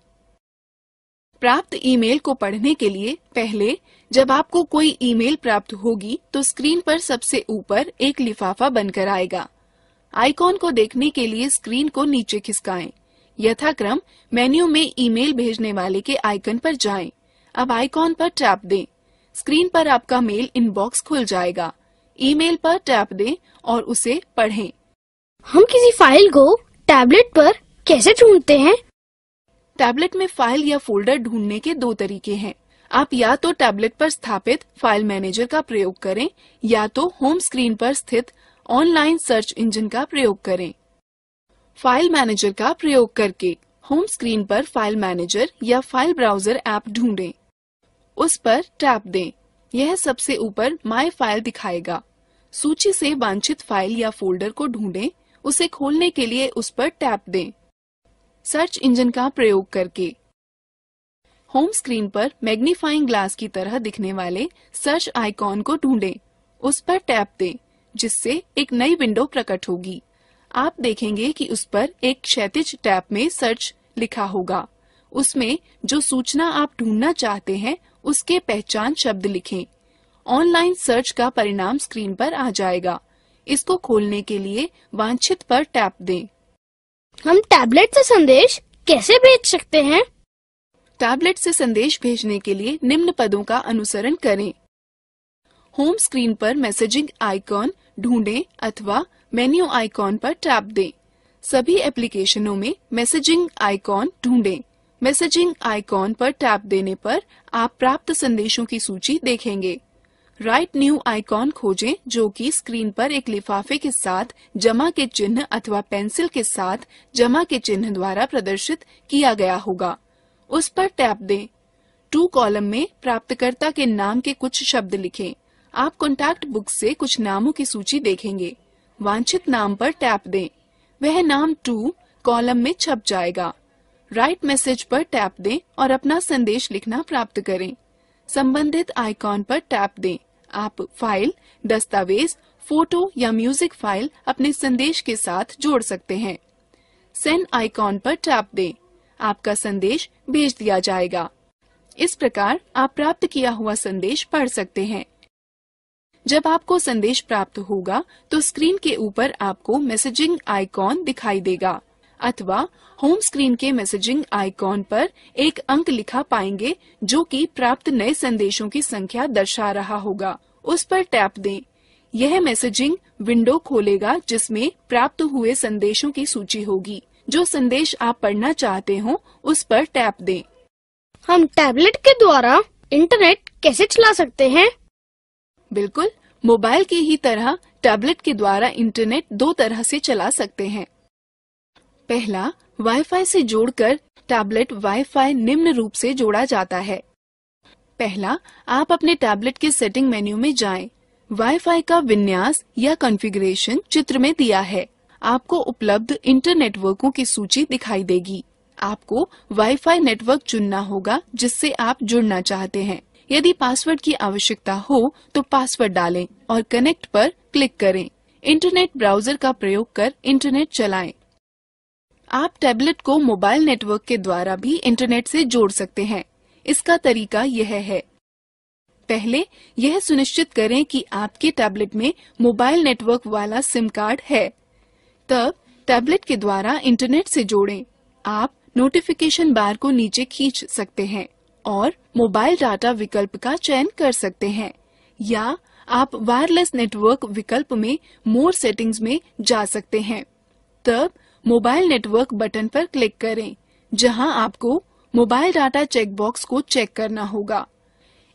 प्राप्त ईमेल को पढ़ने के लिए पहले जब आपको कोई ईमेल प्राप्त होगी तो स्क्रीन पर सबसे ऊपर एक लिफाफा बनकर आएगा। आइकॉन को देखने के लिए स्क्रीन को नीचे खिसकाएं। यथाक्रम मेन्यू में ईमेल भेजने वाले के आइकन पर जाएं। अब आइकॉन पर टैप दें। स्क्रीन पर आपका मेल इनबॉक्स खुल जाएगा। ईमेल पर टैप दें और उसे पढ़ें। हम किसी फाइल को टैबलेट पर कैसे ढूंढते हैं? टैबलेट में फाइल या फोल्डर ढूंढने के दो तरीके हैं। आप या तो टैबलेट पर स्थापित फाइल मैनेजर का प्रयोग करें या तो होम स्क्रीन पर स्थित ऑनलाइन सर्च इंजन का प्रयोग करें। फाइल मैनेजर का प्रयोग करके होम स्क्रीन पर फाइल मैनेजर या फाइल ब्राउजर ऐप ढूंढें। उस पर टैप दें। यह सबसे ऊपर माय फाइल दिखाएगा। सूची से वांछित फाइल या फोल्डर को ढूंढें। उसे खोलने के लिए उस पर टैप दें। सर्च इंजन का प्रयोग करके होम स्क्रीन पर मैग्नीफाइंग ग्लास की तरह दिखने वाले सर्च आइकॉन को ढूंढें। उस पर टैप दें जिससे एक नई विंडो प्रकट होगी। आप देखेंगे कि उस पर एक क्षैतिज टैब में सर्च लिखा होगा। उसमें जो सूचना आप ढूंढना चाहते हैं उसके पहचान शब्द लिखें। ऑनलाइन सर्च का परिणाम स्क्रीन पर आ जाएगा। इसको खोलने के लिए वांछित पर टैप दें। हम टैबलेट से संदेश कैसे भेज सकते हैं? टैबलेट से संदेश भेजने के लिए निम्न पदों का अनुसरण करें। होम स्क्रीन पर मैसेजिंग आइकॉन ढूंढें अथवा मेन्यू आइकॉन पर टैप दें। सभी एप्लीकेशनों में मैसेजिंग आइकॉन ढूंढें। मैसेजिंग आइकॉन पर टैप देने पर आप प्राप्त संदेशों की सूची देखेंगे। राइट न्यू आइकॉन खोजें जो कि स्क्रीन पर एक लिफाफे के साथ जमा के चिन्ह अथवा पेंसिल के साथ जमा के चिन्ह द्वारा प्रदर्शित किया गया होगा। उस पर टैप दें। टू कॉलम में प्राप्तकर्ता के नाम के कुछ शब्द लिखें। आप कॉन्टैक्ट बुक से कुछ नामों की सूची देखेंगे। वांछित नाम पर टैप दें। वह नाम 2 कॉलम में छप जाएगा। राइट मैसेज पर टैप दें और अपना संदेश लिखना प्राप्त करें। संबंधित आइकॉन पर टैप दें। आप फाइल, दस्तावेज, फोटो या म्यूजिक फाइल अपने संदेश के साथ जोड़ सकते हैं। सेंड आइकॉन पर टैप दें। आपका संदेश भेज दिया जाएगा। इस प्रकार आप प्राप्त किया हुआ संदेश पढ़ सकते हैं। जब आपको संदेश प्राप्त होगा तो स्क्रीन के ऊपर आपको मैसेजिंग आइकॉन दिखाई देगा, अथवा होम स्क्रीन के मैसेजिंग आइकॉन पर एक अंक लिखा पाएंगे जो कि प्राप्त नए संदेशों की संख्या दर्शा रहा होगा। उस पर टैप दें। यह मैसेजिंग विंडो खोलेगा जिसमें प्राप्त हुए संदेशों की सूची होगी। जो संदेश आप पढ़ना चाहते हो उस पर टैप दें। हम टैबलेट के द्वारा इंटरनेट कैसे चला सकते हैं? बिल्कुल, मोबाइल की ही तरह टैबलेट के द्वारा इंटरनेट दो तरह से चला सकते हैं। पहला, वाईफाई से जोड़कर टैबलेट वाईफाई निम्न रूप से जोड़ा जाता है। पहला, आप अपने टैबलेट के सेटिंग मेन्यू में जाएं। वाईफाई का विन्यास या कॉन्फ़िगरेशन चित्र में दिया है। आपको उपलब्ध इंटर नेटवर्कों की सूची दिखाई देगी। आपको वाईफाई नेटवर्क चुनना होगा जिससे आप जुड़ना चाहते हैं। यदि पासवर्ड की आवश्यकता हो तो पासवर्ड डालें और कनेक्ट पर क्लिक करें। इंटरनेट ब्राउजर का प्रयोग कर इंटरनेट चलाएं। आप टैबलेट को मोबाइल नेटवर्क के द्वारा भी इंटरनेट से जोड़ सकते हैं। इसका तरीका यह है। पहले यह सुनिश्चित करें कि आपके टैबलेट में मोबाइल नेटवर्क वाला सिम कार्ड है। तब टैबलेट के द्वारा इंटरनेट से जोड़ें। आप नोटिफिकेशन बार को नीचे खींच सकते हैं और मोबाइल डाटा विकल्प का चयन कर सकते हैं, या आप वायरलेस नेटवर्क विकल्प में मोर सेटिंग्स में जा सकते हैं। तब मोबाइल नेटवर्क बटन पर क्लिक करें, जहां आपको मोबाइल डाटा चेक बॉक्स को चेक करना होगा।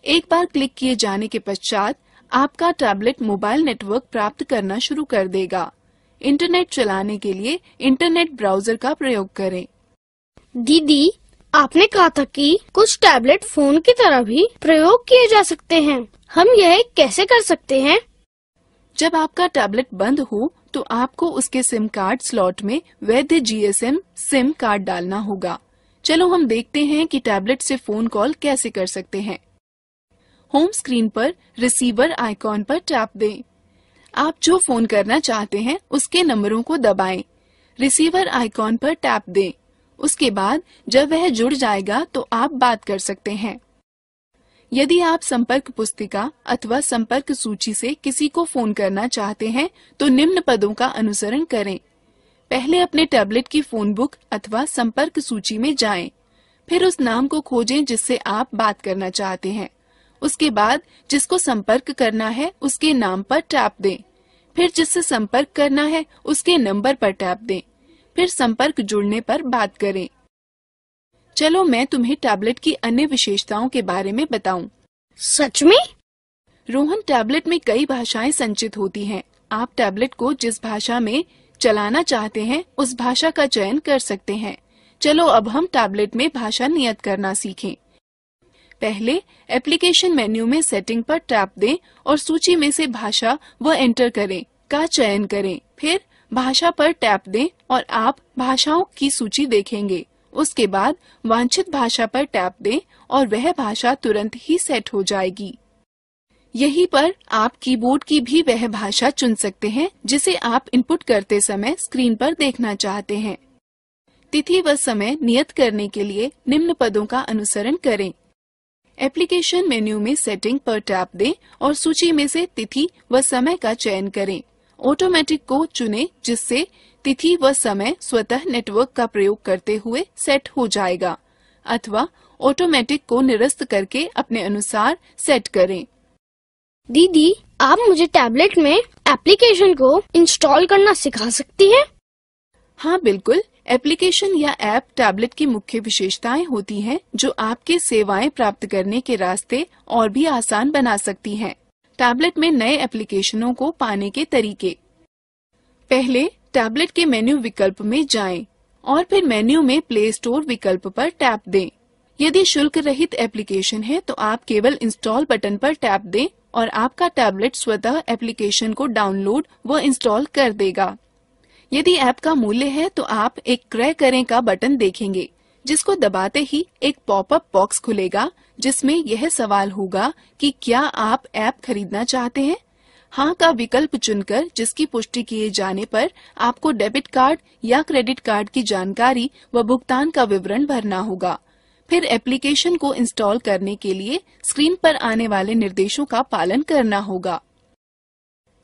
एक बार क्लिक किए जाने के पश्चात आपका टैबलेट मोबाइल नेटवर्क प्राप्त करना शुरू कर देगा। इंटरनेट चलाने के लिए इंटरनेट ब्राउजर का प्रयोग करें। दीदी, आपने कहा था कि कुछ टैबलेट फोन की तरह भी प्रयोग किए जा सकते हैं। हम यह कैसे कर सकते हैं? जब आपका टैबलेट बंद हो तो आपको उसके सिम कार्ड स्लॉट में वैध जीएसएम सिम कार्ड डालना होगा। चलो हम देखते हैं कि टैबलेट से फोन कॉल कैसे कर सकते हैं। होम स्क्रीन पर रिसीवर आइकॉन पर टैप दें। आप जो फोन करना चाहते हैं उसके नंबरों को दबाएं। रिसीवर आइकॉन पर टैप दें। उसके बाद जब वह जुड़ जाएगा तो आप बात कर सकते हैं। यदि आप संपर्क पुस्तिका अथवा संपर्क सूची से किसी को फोन करना चाहते हैं तो निम्न पदों का अनुसरण करें। पहले अपने टैबलेट की फोन बुक अथवा संपर्क सूची में जाएं। फिर उस नाम को खोजें जिससे आप बात करना चाहते हैं। उसके बाद जिसको संपर्क करना है उसके नाम पर टैप दें। फिर जिससे संपर्क करना है उसके नंबर पर टैप दें। फिर संपर्क जुड़ने पर बात करें। चलो मैं तुम्हें टैबलेट की अन्य विशेषताओं के बारे में बताऊं। सच में? रोहन, टैबलेट में कई भाषाएं संचित होती हैं। आप टैबलेट को जिस भाषा में चलाना चाहते हैं उस भाषा का चयन कर सकते हैं। चलो अब हम टैबलेट में भाषा नियत करना सीखें। पहले एप्लीकेशन मेन्यू में सेटिंग पर टैप दें और सूची में से भाषा व एंटर करें का चयन करें। फिर भाषा पर टैप दें और आप भाषाओं की सूची देखेंगे। उसके बाद वांछित भाषा पर टैप दें और वह भाषा तुरंत ही सेट हो जाएगी। यहीं पर आप कीबोर्ड की भी वह भाषा चुन सकते हैं जिसे आप इनपुट करते समय स्क्रीन पर देखना चाहते हैं। तिथि व समय नियत करने के लिए निम्न पदों का अनुसरण करें। एप्लीकेशन मेन्यू में सेटिंग पर टैप दें और सूची में से तिथि व समय का चयन करें। ऑटोमेटिक को चुनें जिससे तिथि व समय स्वतः नेटवर्क का प्रयोग करते हुए सेट हो जाएगा, अथवा ऑटोमेटिक को निरस्त करके अपने अनुसार सेट करें। दीदी, आप मुझे टैबलेट में एप्लीकेशन को इंस्टॉल करना सिखा सकती हैं? हाँ बिल्कुल, एप्लीकेशन या ऐप टैबलेट की मुख्य विशेषताएं होती हैं जो आपके सेवाएं प्राप्त करने के रास्ते और भी आसान बना सकती हैं। टैबलेट में नए एप्लीकेशनों को पाने के तरीके। पहले टैबलेट के मेन्यू विकल्प में जाएं और फिर मेन्यू में प्ले स्टोर विकल्प पर टैप दें। यदि शुल्क रहित एप्लीकेशन है तो आप केवल इंस्टॉल बटन पर टैप दें और आपका टैबलेट स्वतः एप्लीकेशन को डाउनलोड व इंस्टॉल कर देगा। यदि ऐप का मूल्य है तो आप एक क्रय करें का बटन देखेंगे जिसको दबाते ही एक पॉपअप बॉक्स खुलेगा जिसमें यह सवाल होगा कि क्या आप ऐप खरीदना चाहते हैं। हाँ का विकल्प चुनकर जिसकी पुष्टि किए जाने पर आपको डेबिट कार्ड या क्रेडिट कार्ड की जानकारी व भुगतान का विवरण भरना होगा। फिर एप्लीकेशन को इंस्टॉल करने के लिए स्क्रीन पर आने वाले निर्देशों का पालन करना होगा।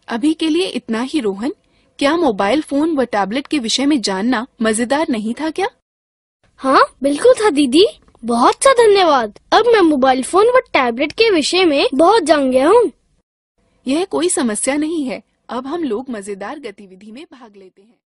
अभी के लिए इतना ही रोहन। क्या मोबाइल फोन व टैबलेट के विषय में जानना मजेदार नहीं था क्या? हाँ बिल्कुल था दीदी, बहुत सा धन्यवाद। अब मैं मोबाइल फोन व टैबलेट के विषय में बहुत जान गया हूँ। यह कोई समस्या नहीं है। अब हम लोग मजेदार गतिविधि में भाग लेते हैं।